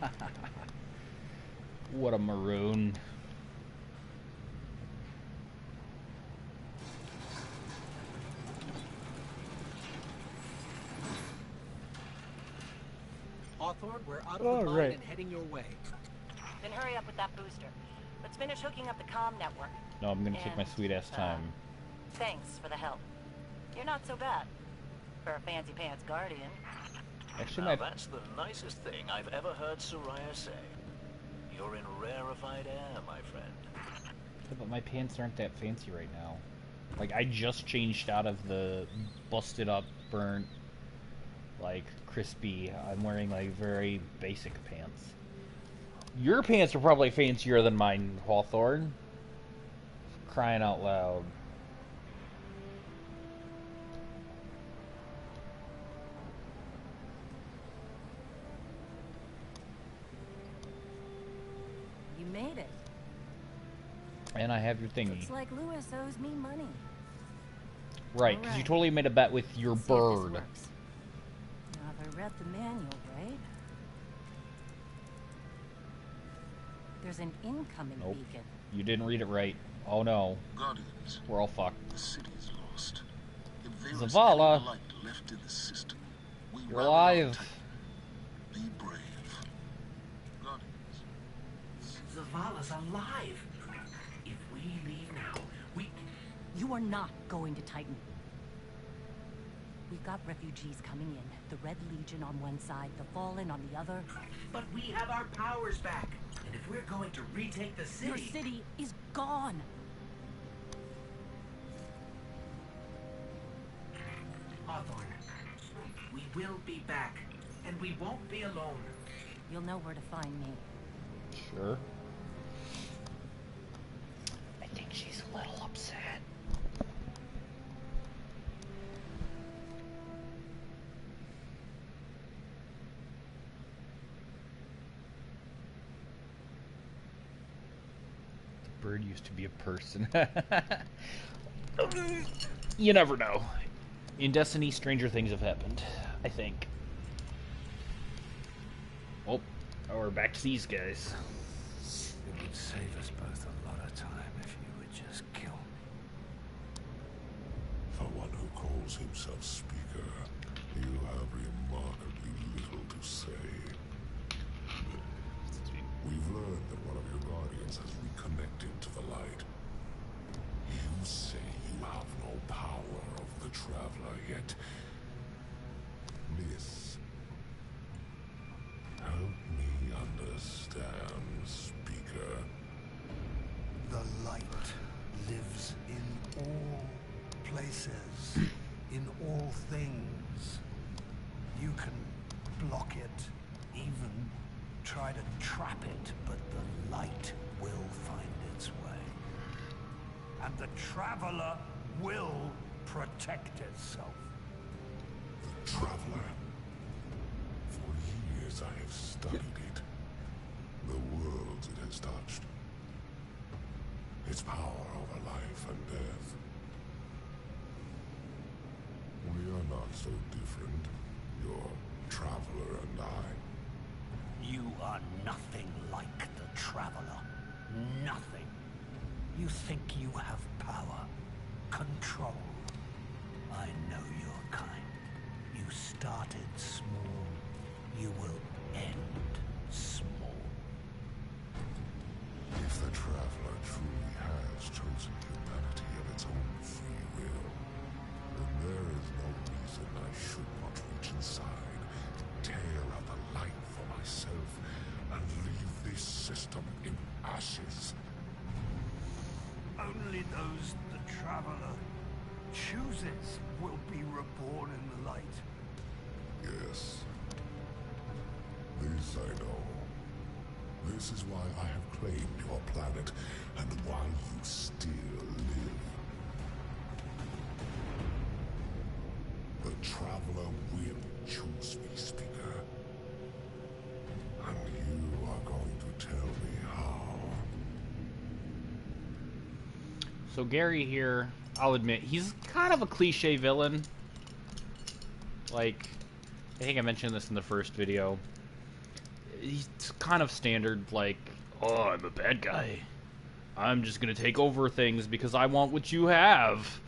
What a maroon. Hawthorne, we're out of the mine and heading your way. Then hurry up with that booster. Let's finish hooking up the comm network. No, I'm gonna take my sweet ass time. Thanks for the help. You're not so bad for a fancy pants guardian. Actually, Now that's the nicest thing I've ever heard Soraya say. You're in rarefied air, my friend. Yeah, but my pants aren't that fancy right now. Like, I just changed out of the busted up, burnt, like, crispy. I'm wearing, like, very basic pants. Your pants are probably fancier than mine, Hawthorne. Crying out loud. You made it. And I have your thingy. Looks like Lewis owes me money. Right, because you totally made a bet with your Let's see if this bird. works. Now, if I read the manual right, there's an incoming Nope. beacon. You didn't read it right. Oh no. Guardians, We're all fucked. the city's lost. If there is Zavala. any light left in the system, we You're rally alive. on Titan. Be brave. Guardians. Zavala's alive. If we leave now, we... You are not going to Titan. We've got refugees coming in. The Red Legion on one side, the Fallen on the other. But we have our powers back. And if we're going to retake the city... Your city is gone. Hawthorne, we will be back. And we won't be alone. You'll know where to find me. Sure. I think she's a little upset. The bird used to be a person. You never know. In Destiny, stranger things have happened, I think. Oh, we're back to these guys. It would save us both a lot of time if you would just kill. For one who calls himself Speaker, you have remarkably little to say. We've learned that one of your guardians has reconnected to the light. You say you have no power of the Traveler, yet... Miss, help me understand, Speaker. The light lives in all places, in all things. You can block it, even try to trap it, but the light will find its way. And the Traveler will protect itself. The Traveler. For years I have studied it. The worlds it has touched. Its power over life and death. We are not so different, your Traveler and I. You are nothing like the Traveler. Nothing. You think you have power, control. I know your kind. You started small. You will end small. If the Traveler truly has chosen humanity of its own free will, then there is no reason I should not reach inside and tear at the Those the Traveler chooses will be reborn in the light. Yes. This I know. This is why I have claimed your planet, and why you still live. The Traveler will choose me, Speaker. And you are going to tell me how. So Gary here, I'll admit, he's kind of a cliche villain. Like, I think I mentioned this in the first video. He's kind of standard, like, oh, I'm a bad guy. I'm just gonna take over things because I want what you have.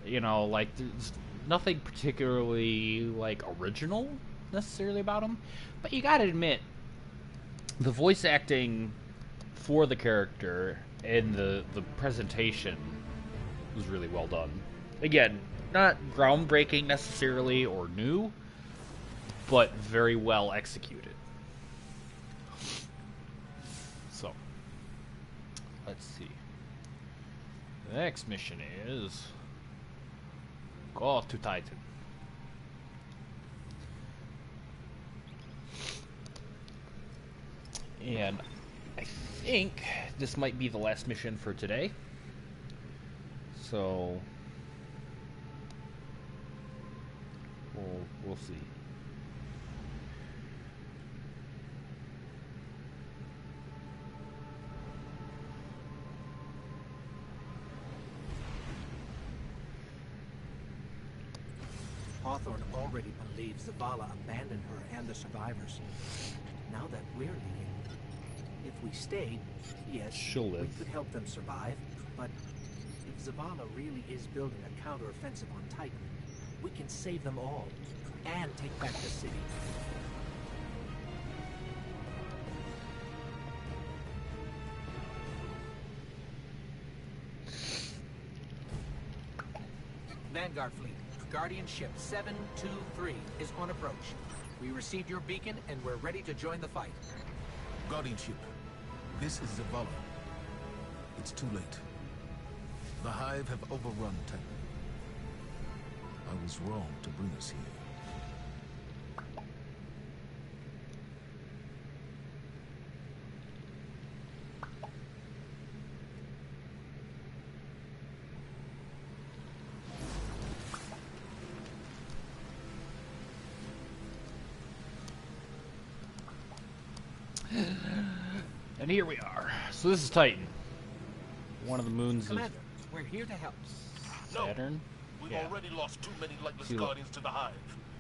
You know, like, there's nothing particularly, like, original, necessarily, about him. But you gotta admit, the voice acting for the character and the presentation was really well done. Again, not groundbreaking necessarily or new, but very well executed. So, let's see. The next mission is go to Titan. And I think this might be the last mission for today. So we'll see. Hawthorne already believes Zavala abandoned her and the survivors. Now that we're leaving, if we stayed, yes, She'll live. we could help them survive. But if Zavala really is building a counteroffensive on Titan, we can save them all and take back the city. Vanguard Fleet, Guardian Ship 723 is on approach. We received your beacon and we're ready to join the fight. Guardianship, this is Zavala. It's too late. The Hive have overrun Titan. I was wrong to bring us here. And here we are. So this is Titan. One of the moons Commander, we're here to help. of Saturn. We've Yeah. already lost too many lightless See, Guardians to the Hive.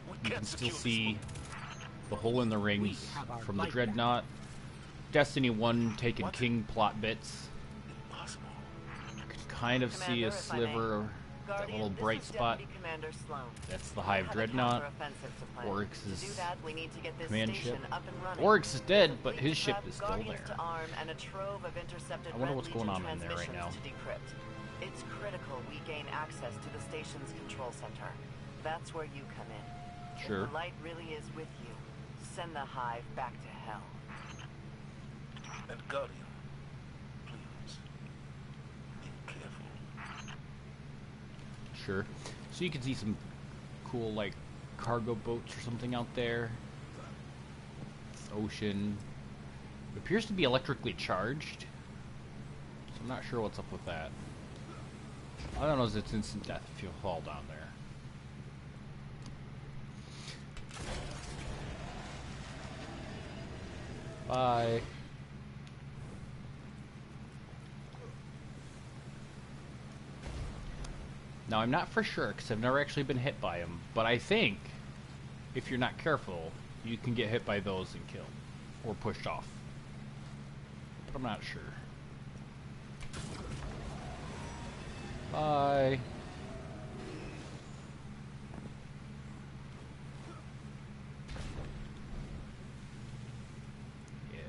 We You can't can still secure see this the hole in the rings have our from the light Dreadnought. Destiny 1 taking What? King plot bits. one. Impossible. You can kind of see Commander, a if I may. sliver, that Guardian, little this bright is spot. Deputy Commander Sloan. That's the We Hive have a Dreadnought. counteroffensive to plan. Oryx's To do that, we need to get this command station ship. up and running. Oryx is dead, There's a but fleet his of ship trapped is still Guardians there. to arm and a trove of intercepted I wonder Red what's going Legion on in there right now. transmissions to decrypt. It's critical we gain access to the station's control center. That's where you come in. Sure. If the light really is with you, send the Hive back to hell. And Guardian, please, be careful. Sure. So you can see some cool, like, cargo boats or something out there. It's ocean. It appears to be electrically charged. So I'm not sure what's up with that. All I know is it's instant death if you fall down there. Bye. Now, I'm not for sure, because I've never actually been hit by them, but I think, if you're not careful, you can get hit by those and killed, or pushed off. But I'm not sure. Bye. Yeah.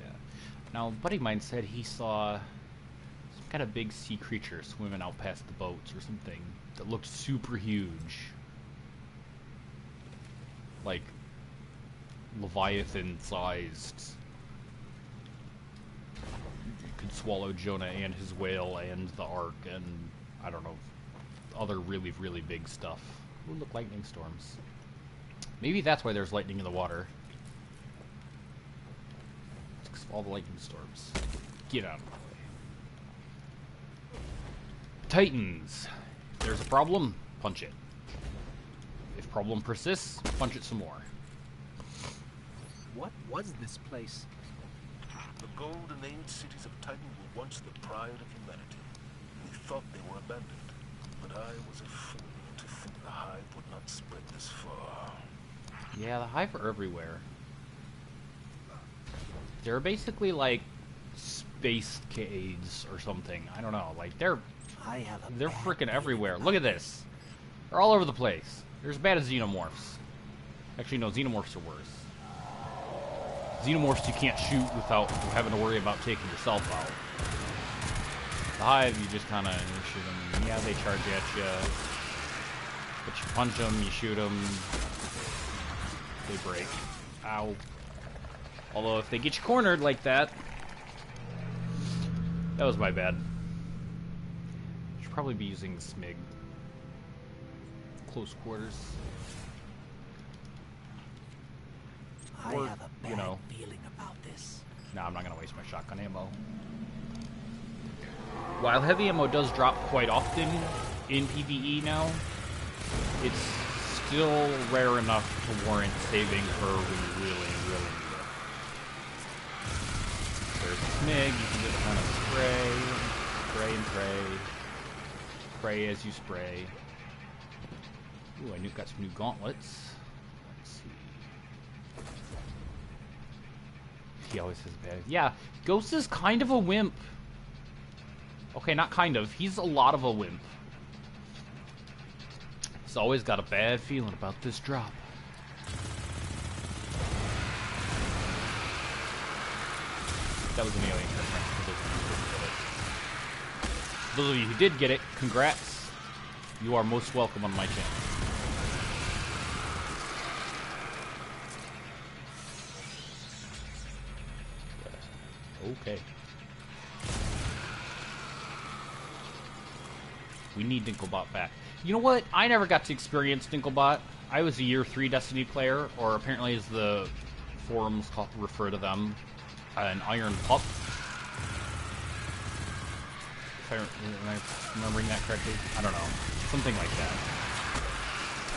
Now, a buddy of mine said he saw some kind of big sea creature swimming out past the boats or something that looked super huge. Like, Leviathan-sized. Could swallow Jonah and his whale and the Ark, and I don't know, other really, really big stuff. Ooh, look, lightning storms. Maybe that's why there's lightning in the water. It's 'cause of all the lightning storms. Get out of the way. Titans. If there's a problem, punch it. If problem persists, punch it some more. What was this place? The golden age cities of Titan were once the pride of humanity. We thought they were abandoned, but I was a fool to think the Hive would not spread this far. Yeah, the Hive are everywhere. They're basically like space caves or something. I don't know. Like they're freaking everywhere. Look at this. They're all over the place. They're as bad as xenomorphs. Actually, no, xenomorphs are worse. Xenomorphs you can't shoot without having to worry about taking yourself out. The Hive, you just kind of shoot them. Yeah, they charge at you. But you punch them, you shoot them. They break. Ow. Although if they get you cornered like that... That was my bad. Should probably be using the SMIG. Close quarters. I Or, have a bad you know. feeling about this. No, I'm not going to waste my shotgun ammo. While heavy ammo does drop quite often in PvE now, it's still rare enough to warrant saving for when you really, really need it. There's SMIG, you can just kind of spray and pray. Pray as you spray. Ooh, I got some new gauntlets. Let's see. He always has bad. Yeah, Ghost is kind of a wimp. Okay, not kind of. He's a lot of a wimp. He's always got a bad feeling about this drop. That was an alien reference. For those of you who did get it, congrats. You are most welcome on my channel. Okay. We need Dinklebot back. You know what? I never got to experience Dinklebot. I was a year 3 Destiny player, or apparently as the forums refer to them, an Iron Pup. Am I remembering that correctly? I don't know. Something like that.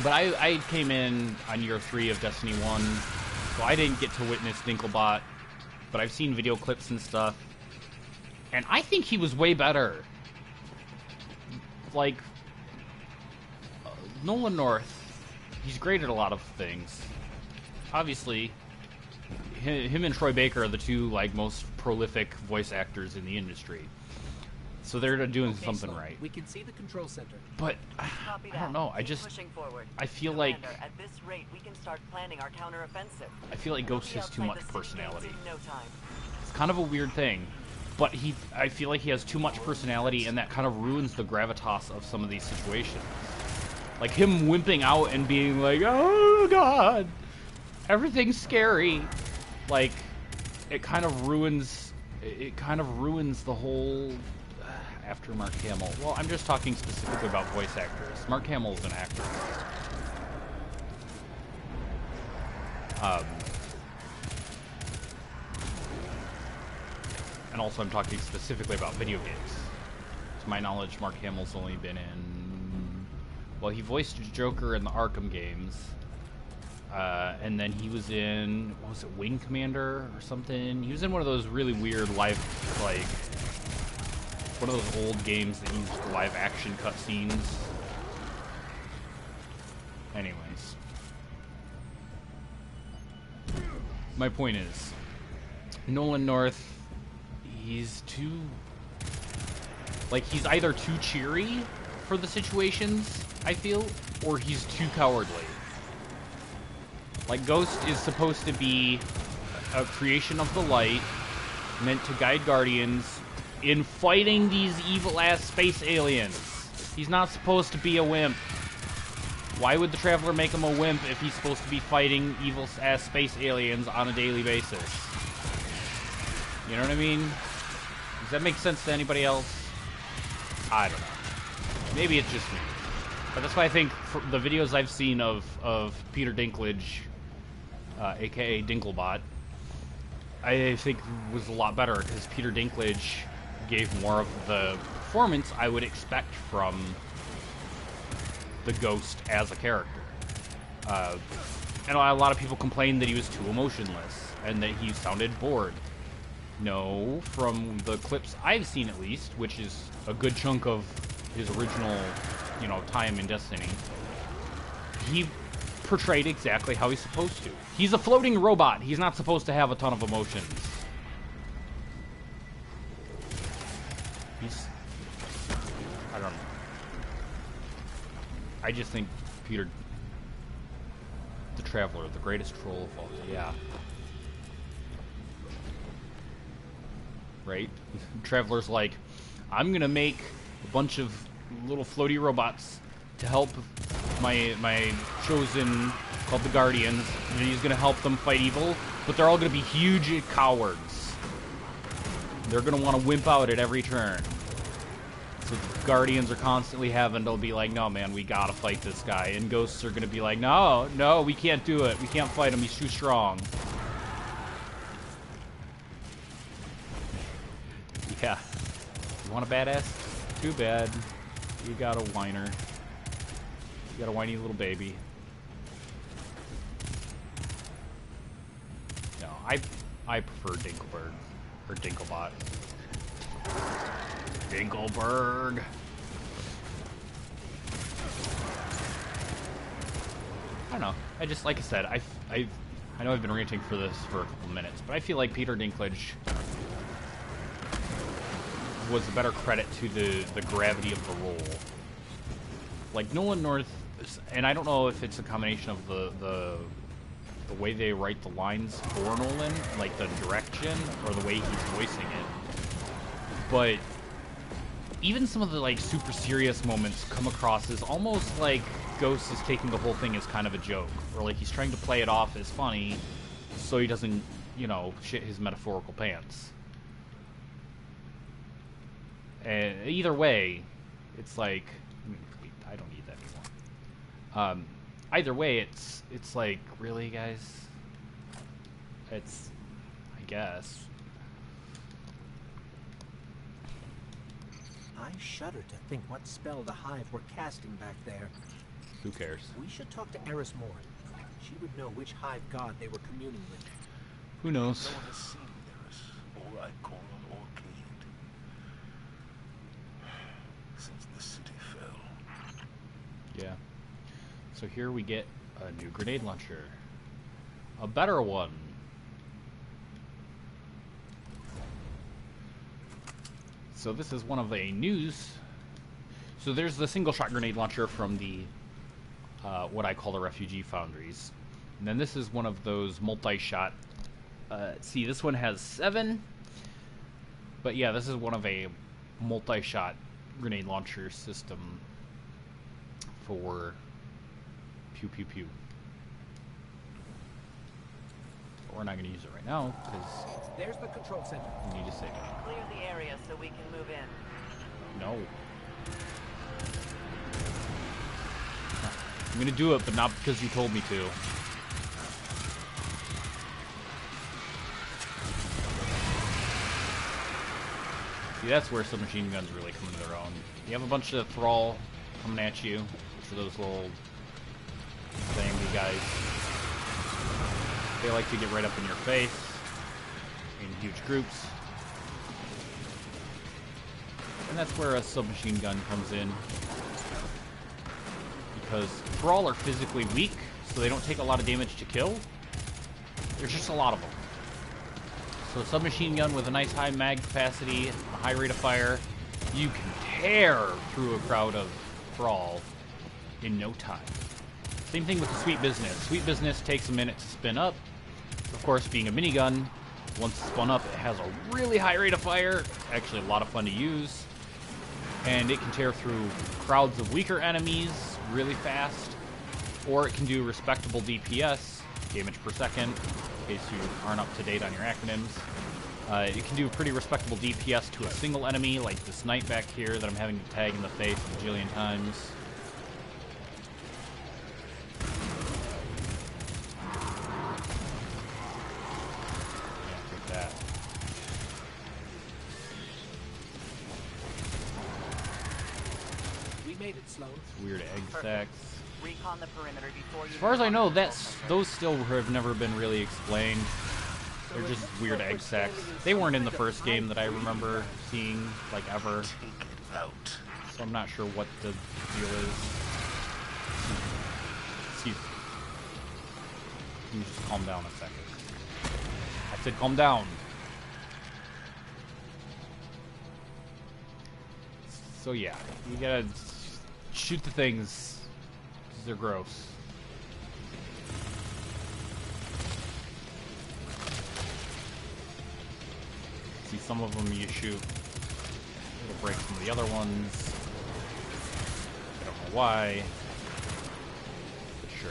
But I came in on year 3 of Destiny 1, so I didn't get to witness Dinklebot, but I've seen video clips and stuff, and I think he was way better. Like, Nolan North, he's great at a lot of things. Obviously, him and Troy Baker are the two like most prolific voice actors in the industry. So they're doing something right. We can see the control center. But I don't know. I just I feel like at this rate, we can start planning our counteroffensive. I feel like Ghost has too much Outside the city personality. gates in no time. It's kind of a weird thing, but I feel like he has too much personality, and that kind of ruins the gravitas of some of these situations. Like him wimping out and being like, "Oh God, everything's scary." Like it kind of ruins the whole. After Mark Hamill. Well, I'm just talking specifically about voice actors. Mark Hamill's an actor. And also I'm talking specifically about video games. To my knowledge, Mark Hamill's only been in... Well, he voiced Joker in the Arkham games. And then he was in... What was it? Wing Commander or something? He was in one of those really weird live... like... one of those old games that used live action cutscenes. Anyways. My point is, Nolan North, he's too... like, he's either too cheery for the situations, I feel, or he's too cowardly. Like, Ghost is supposed to be a creation of the light, meant to guide Guardians in fighting these evil-ass space aliens. He's not supposed to be a wimp. Why would the Traveler make him a wimp if he's supposed to be fighting evil-ass space aliens on a daily basis? You know what I mean? Does that make sense to anybody else? I don't know. Maybe it's just me. But that's why I think for the videos I've seen of Peter Dinklage, aka Dinklebot, I think was a lot better because Peter Dinklage gave more of the performance I would expect from the Ghost as a character. And a lot of people complained that he was too emotionless and that he sounded bored. No, from the clips I've seen at least, which is a good chunk of his original, time in Destiny, he portrayed exactly how he's supposed to. He's a floating robot. He's not supposed to have a ton of emotions. I don't know. I just think Peter the Traveler, the greatest troll of all. Yeah. Right? Traveler's like, I'm gonna make a bunch of little floaty robots to help my chosen, called the Guardians, and he's gonna help them fight evil, but they're all gonna be huge cowards. They're gonna want to wimp out at every turn. So the Guardians are constantly they'll be like, no man, we gotta fight this guy. And Ghosts are gonna be like, no, we can't do it. We can't fight him, he's too strong. Yeah. You want a badass? Too bad. You got a whiner. You got a whiny little baby. No, I prefer Dinkelberg. Or Dinklebot. Dinkelberg. I don't know. I just, like I said, I know I've been ranting for this for a couple minutes, but I feel like Peter Dinklage was a better credit to the gravity of the role. Like Nolan North, and I don't know if it's a combination of the way they write the lines for Nolan, like the direction, or the way he's voicing it. But even some of the like super serious moments come across as almost like Ghost is taking the whole thing as kind of a joke, or like he's trying to play it off as funny, so he doesn't, shit his metaphorical pants. And either way, it's like, I don't need that anymore. Either way, it's like, really, guys? It's, I guess. I shudder to think what spell the Hive were casting back there. Who cares? We should talk to Eris Morn. She would know which Hive god they were communing with. Who knows? No one has seen Eris or Icon or Cade since the city fell. Yeah. So here we get a new grenade launcher. A better one. So this is one of a news. So there's the single shot grenade launcher from the what I call the refugee foundries. And then this is one of those multi-shot. See, this one has 7. But yeah, this is one of a multi-shot grenade launcher system for pew pew pew. But we're not going to use it right now because There's the control center. we need to save it. Clear the area so we can move in. No. I'm going to do it, but not because you told me to. See, that's where submachine guns really come into their own. You have a bunch of Thrall coming at you, which are those little zangy guys. They like to get right up in your face in huge groups. And that's where a submachine gun comes in. Because Thrall are physically weak, so they don't take a lot of damage to kill. There's just a lot of them. So a submachine gun with a nice high mag capacity, a high rate of fire, you can tear through a crowd of Thrall in no time. Same thing with the Sweet Business. Sweet Business takes a minute to spin up. Of course, being a minigun, once it's spun up, it has a really high rate of fire. Actually, a lot of fun to use. And it can tear through crowds of weaker enemies really fast. Or it can do respectable DPS, damage per second, in case you aren't up to date on your acronyms. It can do a pretty respectable DPS to a single enemy, like this knight back here that I'm having to tag in the face a bajillion times. Yeah, take that. We made it, Sloan. Weird egg sacks. Recon the perimeter before you. As far as I know, those still have never been really explained. They're just weird egg sacks. They weren't in the first game that I remember seeing, like, ever. So I'm not sure what the deal is. Excuse me. Can you just calm down a second? I said calm down. So yeah, you gotta shoot the things, because they're gross. See, some of them you shoot, it'll break some of the other ones. I don't know why, but sure.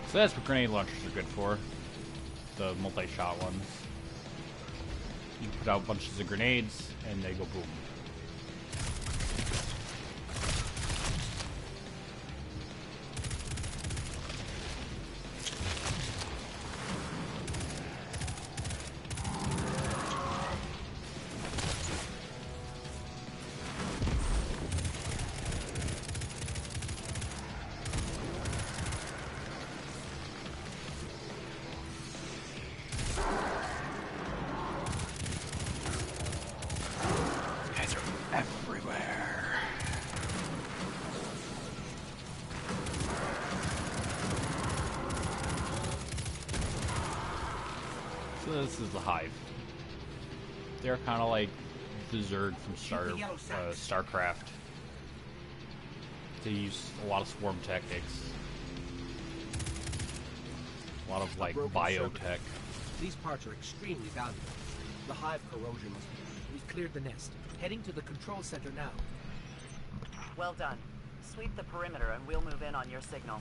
So that's what grenade launchers are good for. The multi-shot ones. You put out bunches of grenades, and they go boom. This is the Hive. They're kind of like the Zerg from StarCraft. They use a lot of swarm tactics. A lot of like biotech. These parts are extremely valuable. The Hive corrosion must be. We cleared the nest. Heading to the control center now. Well done. Sweep the perimeter and we'll move in on your signal.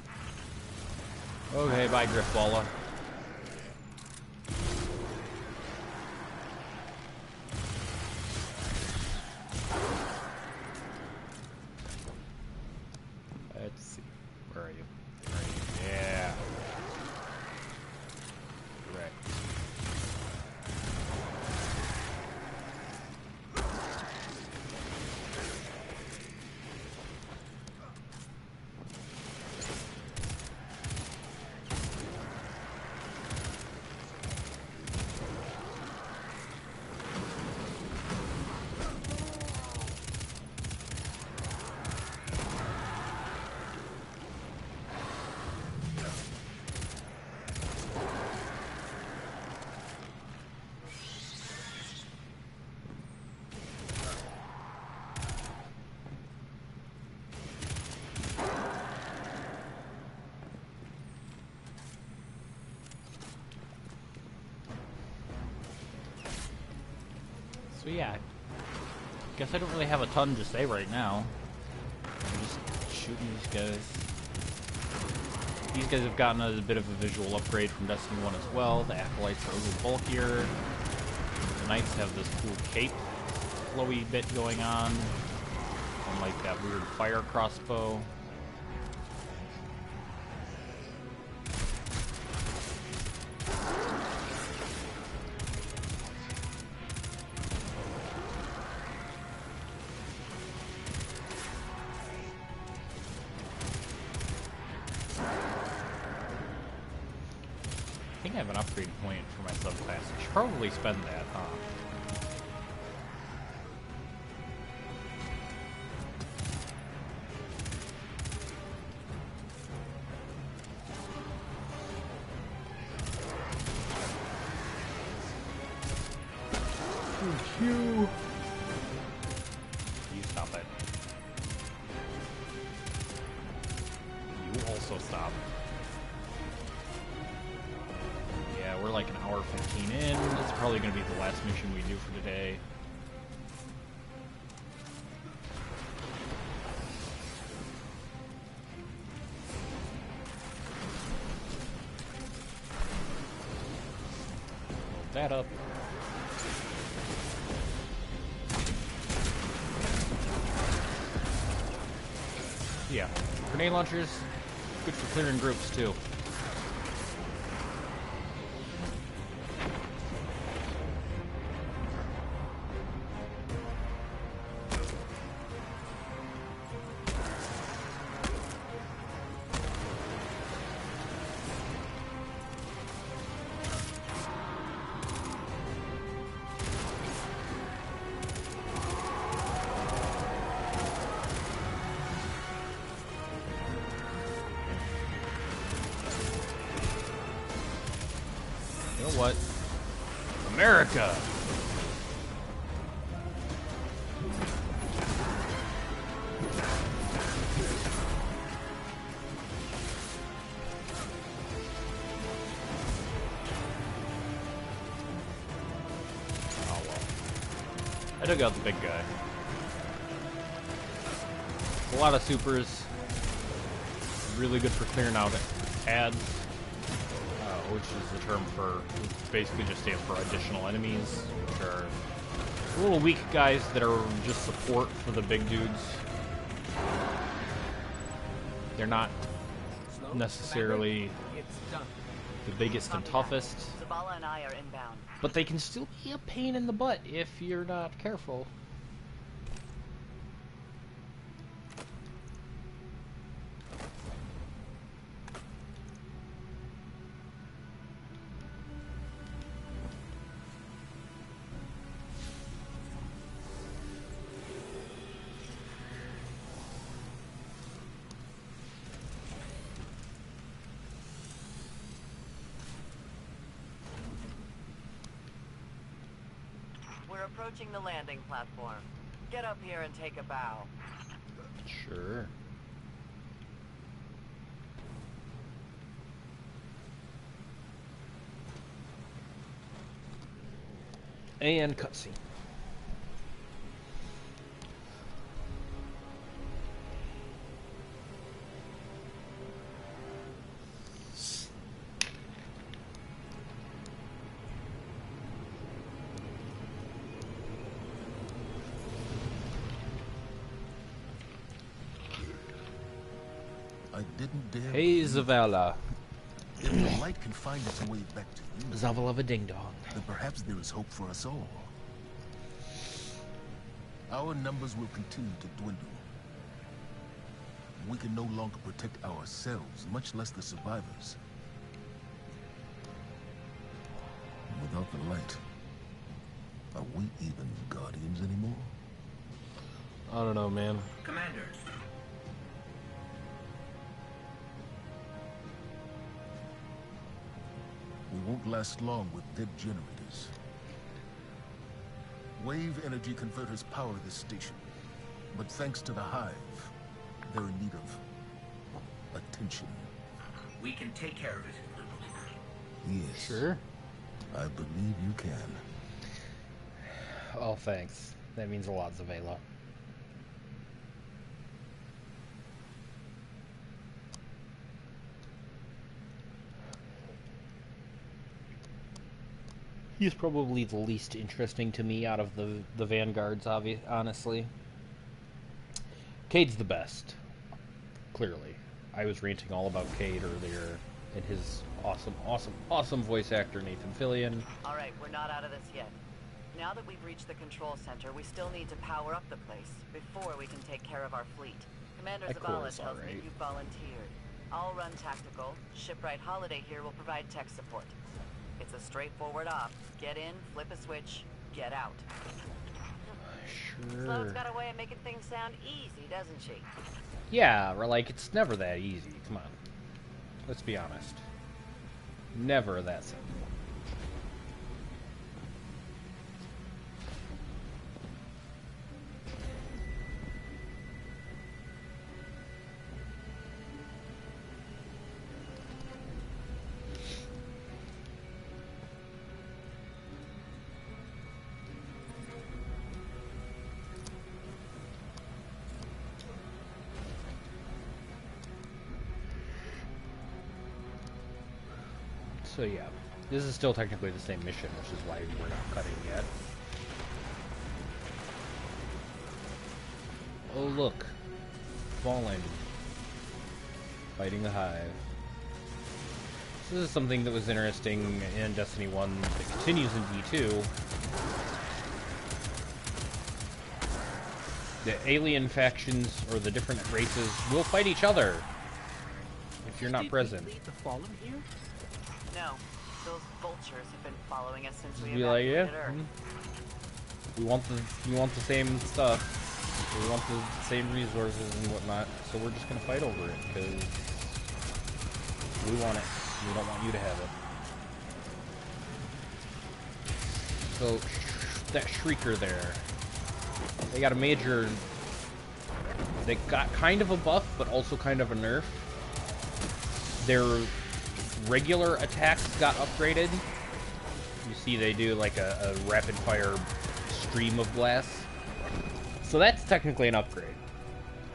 Okay, bye Griffballa. Let's see. Where are you? Yeah. Correct. So yeah, guess I don't really have a ton to say right now. I'm just shooting these guys. These guys have gotten a bit of a visual upgrade from Destiny 1 as well. The Acolytes are a little bulkier. The Knights have this cool cape flowy bit going on. And like that weird fire crossbow. I think I have an upgrade point for my subclass. I should probably spend that, huh? you. You stop it. You also stop. Yeah, we're like an hour 15 in. This is probably going to be the last mission we do for today. Load that up. Yeah, grenade launchers, good for clearing groups too. You know what? America! Oh well. I took out the big guy. A lot of supers. Really good for clearing out ads. Which is the term for, basically just stands for additional enemies, which are little weak guys that are just support for the big dudes. They're not necessarily the biggest and toughest, Zavala and I are inbound. but they can still be a pain in the butt if you're not careful. We're approaching the landing platform. Get up here and take a bow. Sure. And cutscene. I didn't dare. Hey, Zavala. If the light can find its way back to you, Zavala ding dong. then perhaps there is hope for us all. Our numbers will continue to dwindle. We can no longer protect ourselves, much less the survivors. Without the light, are we even guardians anymore? I don't know, man. Commander, We won't last long with dead generators. Wave energy converters power this station. But thanks to the Hive, they're in need of attention. we can take care of it. Yes. Sure. I believe you can. Oh, thanks. That means a lot, Zavala. He's probably the least interesting to me out of the Vanguards, honestly. Cade's the best. Clearly. I was ranting all about Cade earlier, and his awesome voice actor, Nathan Fillion. Alright, we're not out of this yet. Now that we've reached the control center, we still need to power up the place before we can take care of our fleet. Commander Of Zavala course, tells me alright. you volunteered. I'll run tactical. Shipwright Holiday here will provide tech support. It's a straightforward op. Get in, flip a switch, get out. Sloane's Sure. got a way of making things sound easy, doesn't she? Yeah, or like, it's never that easy. Come on. Let's be honest. Never that simple. So yeah, this is still technically the same mission, which is why we're not cutting yet. Oh look, Fallen, fighting the Hive. This is something that was interesting in Destiny 1 that continues in D2. The alien factions, or the different races, will fight each other if you're not present. Did we leave the Fallen here? No, those vultures have been following us since we Be like, yeah, evacuated Earth. we want the same stuff. We want the same resources and whatnot. So we're just gonna fight over it because we want it. We don't want you to have it. So that Shrieker there, they got a major. They got kind of a buff, but also kind of a nerf. Their regular attacks got upgraded. You see they do like a rapid fire stream of glass. So that's technically an upgrade.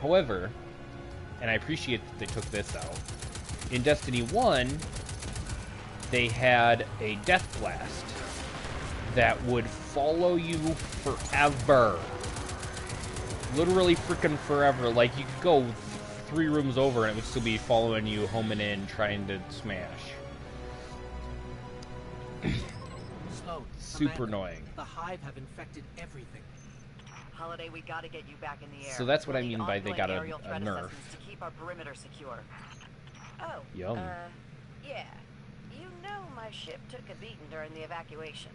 However, and I appreciate that they took this out, in Destiny 1, they had a Death Blast that would follow you forever. Literally freaking forever. Like, you could go 3 rooms over and it would still be following you, homing in, trying to smash. Sloan, Super Commander, annoying. The Hive have infected everything. Holiday, we gotta get you back in the air. So that's what We'll I need mean by they ongoing got a aerial threat nerf. assessments to keep our perimeter secure. Oh, Yum. Yeah. You know my ship took a beating during the evacuation.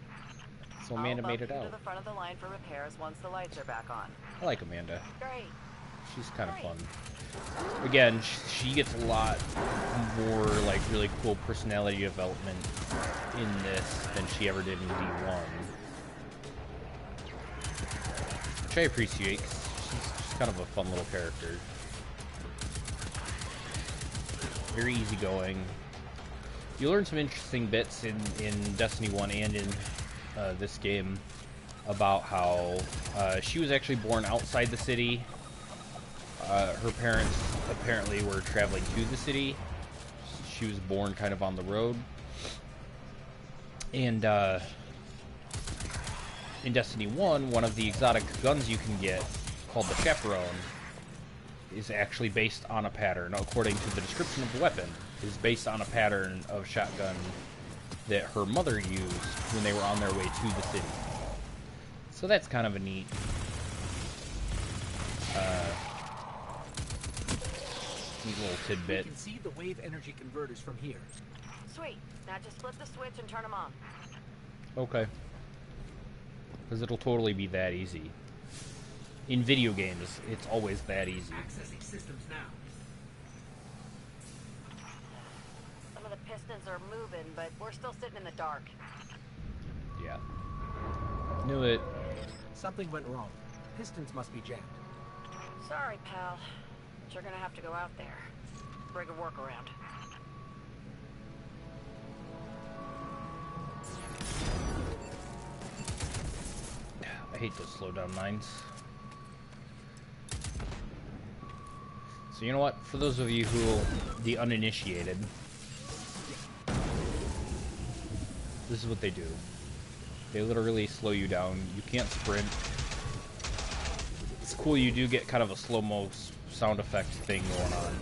So Amanda I'll made bump it you to out. the front of the line for repairs once the lights are back on. I like Amanda. Great. She's kind of fun. Again, she gets a lot more, like, really cool personality development in this than she ever did in D1. Which I appreciate, 'cause she's kind of a fun little character. Very easygoing. You learn some interesting bits in Destiny 1 and in this game about how she was actually born outside the city. Her parents apparently were traveling to the city. She was born kind of on the road. And in Destiny 1, one of the exotic guns you can get, called the Chaperone, is actually based on a pattern, according to the description of the weapon, is based on a pattern of shotgun that her mother used when they were on their way to the city. So that's kind of a neat little tidbit. We can see the wave energy converters from here. Sweet. Now just flip the switch and turn them on. Okay. Because it'll totally be that easy. In video games, it's always that easy. Accessing systems now. Some of the pistons are moving, but we're still sitting in the dark. Yeah. Knew it. Something went wrong. Pistons must be jammed. Sorry, pal. But you're gonna have to go out there. Bring a workaround. I hate those slowdown mines. So you know what? For those of you who, the uninitiated, this is what they do. They literally slow you down. You can't sprint. It's cool, you do get kind of a slow-mo sound effect thing going on.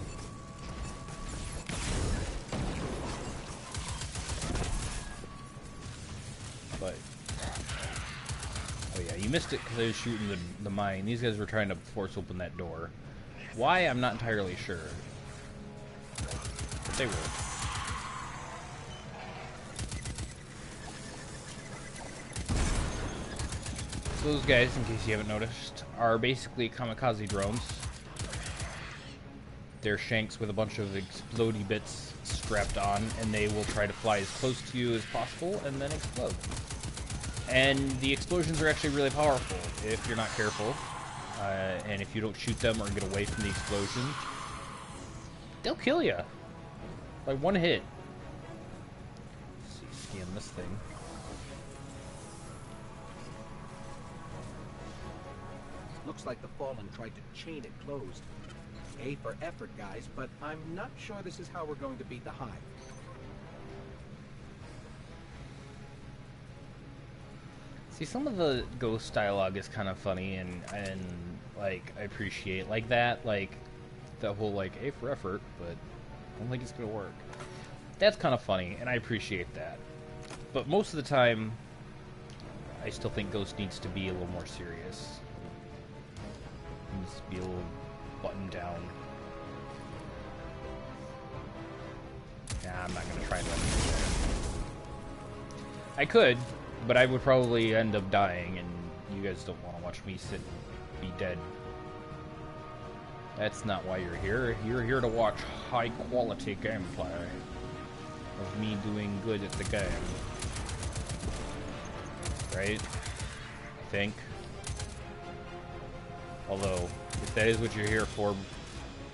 But, oh yeah, you missed it because I was shooting the mine. These guys were trying to force open that door. Why, I'm not entirely sure. But they were. So those guys, in case you haven't noticed, are basically kamikaze drones. They're shanks with a bunch of explodey bits strapped on, and they will try to fly as close to you as possible and then explode. And the explosions are actually really powerful if you're not careful. And if you don't shoot them or get away from the explosion, they'll kill you. By one hit. Let's see, scan this thing. Looks like the Fallen tried to chain it closed. A for effort, guys, but I'm not sure this is how we're going to beat the Hive. See, some of the ghost dialogue is kind of funny, and like I appreciate like that, like the whole like A for effort, but I don't think it's gonna work. That's kind of funny, and I appreciate that. But most of the time, I still think Ghost needs to be a little more serious. Needs to be a little buttoned down. Nah, I'm not gonna try that. I could, but I would probably end up dying, and you guys don't want to watch me sit and be dead. That's not why you're here. You're here to watch high-quality gameplay of me doing good at the game. Right? I think. Although, if that is what you're here for,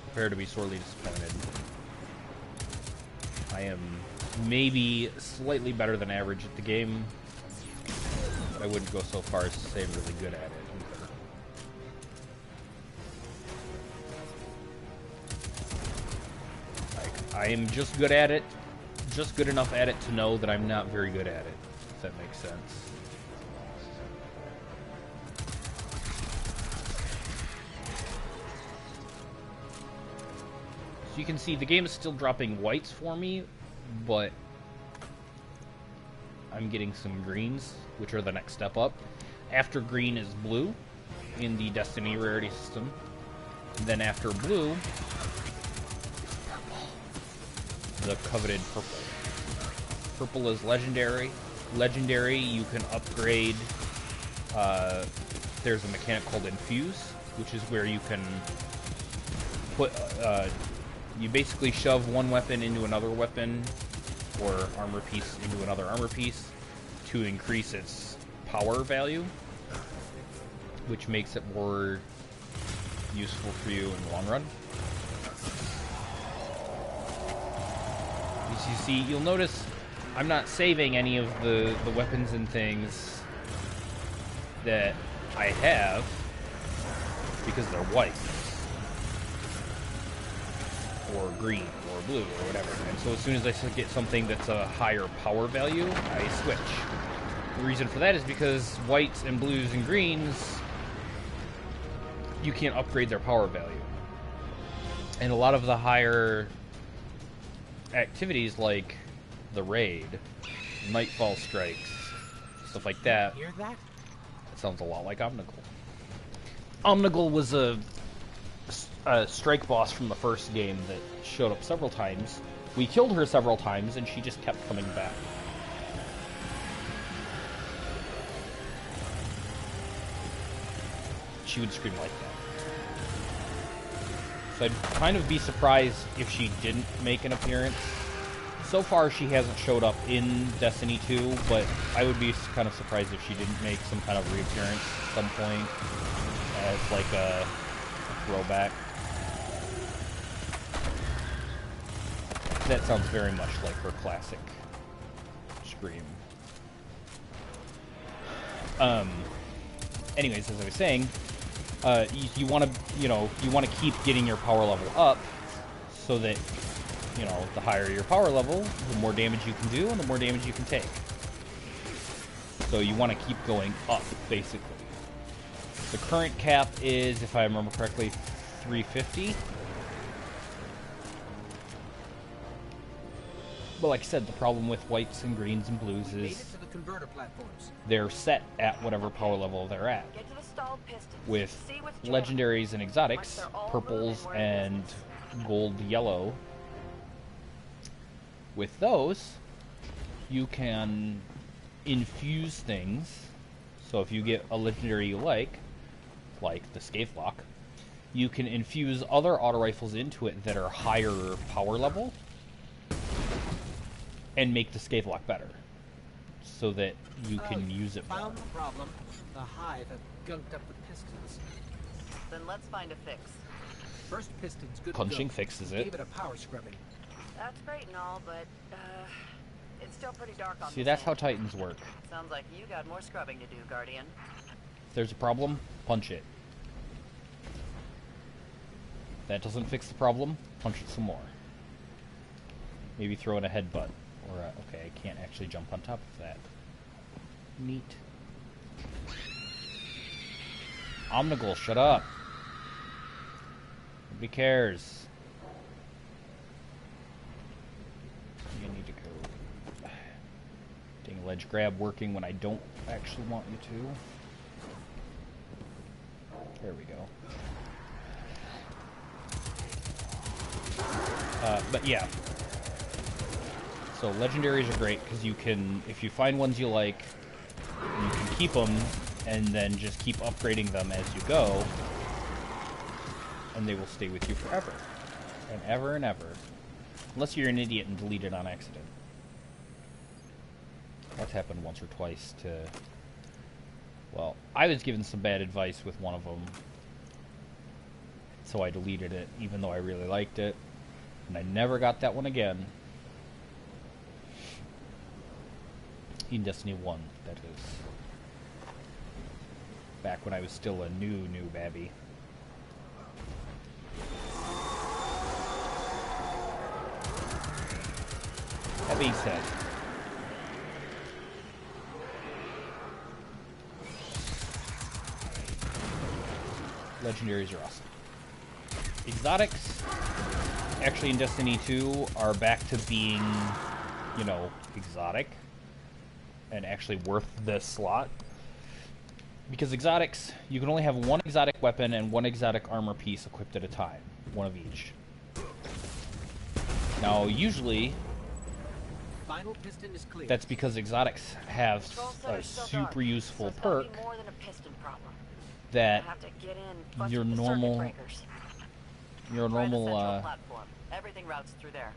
prepare to be sorely disappointed. I am maybe slightly better than average at the game, but I wouldn't go so far as to say I'm really good at it either. Like, I am just good at it, just good enough at it to know that I'm not very good at it, if that makes sense. So you can see the game is still dropping whites for me, but I'm getting some greens, which are the next step up. After green is blue in the Destiny rarity system. And then after blue, it's purple. The coveted purple. Purple is legendary. Legendary, you can upgrade. There's a mechanic called Infuse, which is where you can put... you basically shove one weapon into another weapon, or armor piece into another armor piece, to increase its power value, which makes it more useful for you in the long run. As you see, you'll notice I'm not saving any of the weapons and things that I have, because they're white. Or green, or blue, or whatever. And so as soon as I get something that's a higher power value, I switch. The reason for that is because whites and blues and greens, you can't upgrade their power value. And a lot of the higher activities like the raid, nightfall strikes, stuff like that. Hear that? It sounds a lot like Omnigul. Omnigul was a strike boss from the first game that showed up several times. We killed her several times, and she just kept coming back. She would scream like that. So I'd kind of be surprised if she didn't make an appearance. So far, she hasn't showed up in Destiny 2, but I would be kind of surprised if she didn't make some kind of reappearance at some point as like a throwback. That sounds very much like her classic scream. Anyways, as I was saying, you want to keep getting your power level up, so that the higher your power level, the more damage you can do, and the more damage you can take. So you want to keep going up, basically. The current cap is, if I remember correctly, 350. But like I said, the problem with whites and greens and blues is they're set at whatever power level they're at. With legendaries and exotics, purples and gold yellow, with those, you can infuse things. So if you get a legendary you like the Scavelock, you can infuse other auto rifles into it that are higher power level, and make the Scavelock better, so that you can use it more. Found the problem. The Hive have gunked up the pistons. Then let's find a fix. First piston's good. Punching fixes it. Gave it a power scrubbing. That's great and all, but it's still pretty dark on See, this that's how end. Titans work. Sounds like you got more scrubbing to do, Guardian. If there's a problem, punch it. If that doesn't fix the problem, punch it some more. Maybe throw in a headbutt. Or, okay, I can't actually jump on top of that. Neat. Omnigul, shut up. Nobody cares. You need to go. Dang, ledge grab working when I don't actually want you to. There we go. But yeah. So legendaries are great because you can, if you find ones you like, you can keep them and then just keep upgrading them as you go, and they will stay with you forever and ever and ever, unless you're an idiot and delete it on accident. That's happened once or twice to, well, I was given some bad advice with one of them, so I deleted it even though I really liked it, and I never got that one again. In Destiny 1, that is. Back when I was still a new babby. That being said, legendaries are awesome. Exotics, actually in Destiny 2, are back to being, you know, exotic. And actually worth this slot. Because exotics, you can only have one exotic weapon and one exotic armor piece equipped at a time. One of each. Now, usually, Final piston is clear. that's because exotics have a super useful perk that your normal Everything routes through there.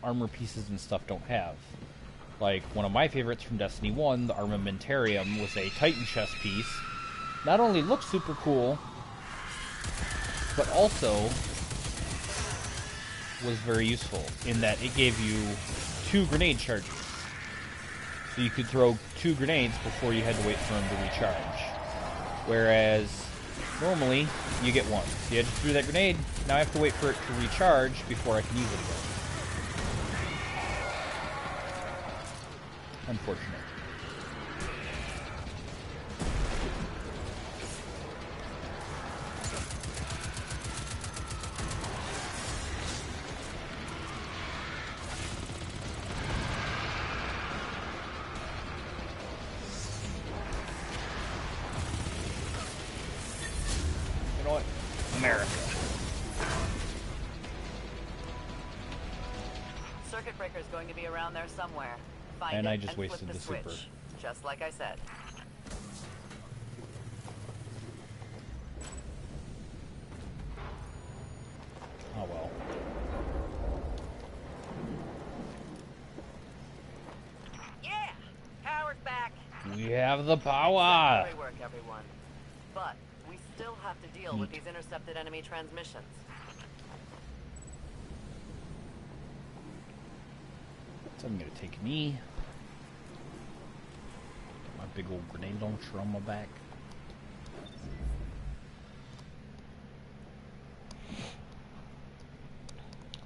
armor pieces and stuff don't have. Like, one of my favorites from Destiny 1, the Armamentarium, was a Titan chest piece. Not only looked super cool, but also was very useful in that it gave you 2 grenade charges. So you could throw 2 grenades before you had to wait for them to recharge. Whereas, normally, you get 1. So you had to throw that grenade, now I have to wait for it to recharge before I can use it again. Unfortunate. You know what? America. Circuit breaker is going to be around there somewhere. Find And it I just flip wasted the switch, super. just like I said. Oh well. Yeah! Power's back! We have the power! Great work, everyone. But we still have to deal with these intercepted enemy transmissions. So I'm gonna take me. Get my big old grenade launcher on my back.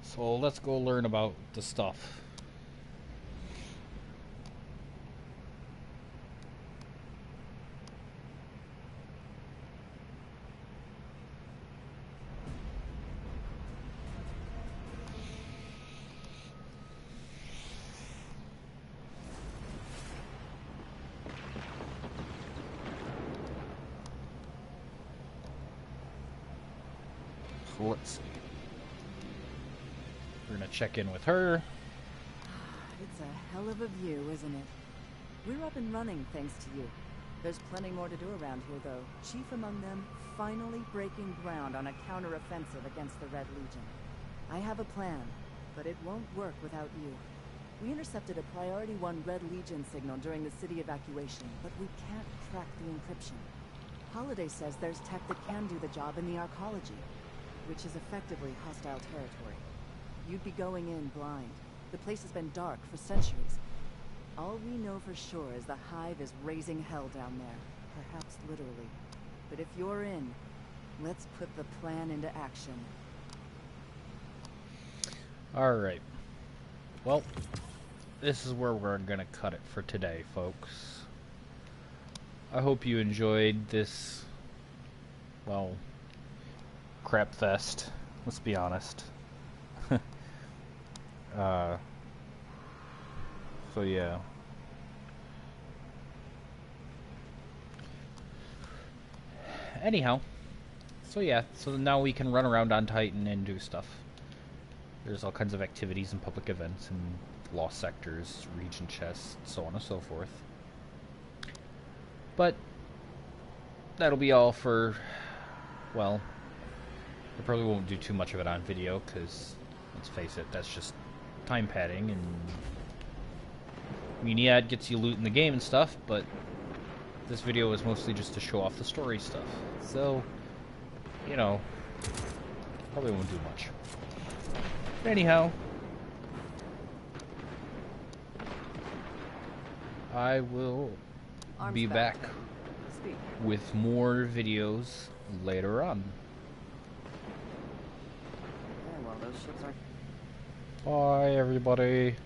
So let's go learn about the stuff. So let's see. We're gonna check in with her. It's a hell of a view, isn't it? We're up and running thanks to you. There's plenty more to do around here, though. Chief among them, finally breaking ground on a counter-offensive against the Red Legion. I have a plan, but it won't work without you. We intercepted a Priority 1 Red Legion signal during the city evacuation, but we can't crack the encryption. Holiday says there's tech that can do the job in the arcology, which is effectively hostile territory. You'd be going in blind. The place has been dark for centuries. All we know for sure is the Hive is raising hell down there. Perhaps literally. But if you're in, let's put the plan into action. Alright. Well, this is where we're gonna cut it for today, folks. I hope you enjoyed this well, crap fest. Let's be honest. So yeah. Anyhow, so yeah, so now we can run around on Titan and do stuff. There's all kinds of activities and public events and lost sectors, region chests, so on and so forth. But that'll be all for, well, I probably won't do too much of it on video, because, let's face it, that's just time padding, and I mean, yeah, it gets you loot in the game and stuff, but this video is mostly just to show off the story stuff. So, you know, probably won't do much. But anyhow, I will be back with more videos later on. Yeah, well, those ships are... Bye, everybody.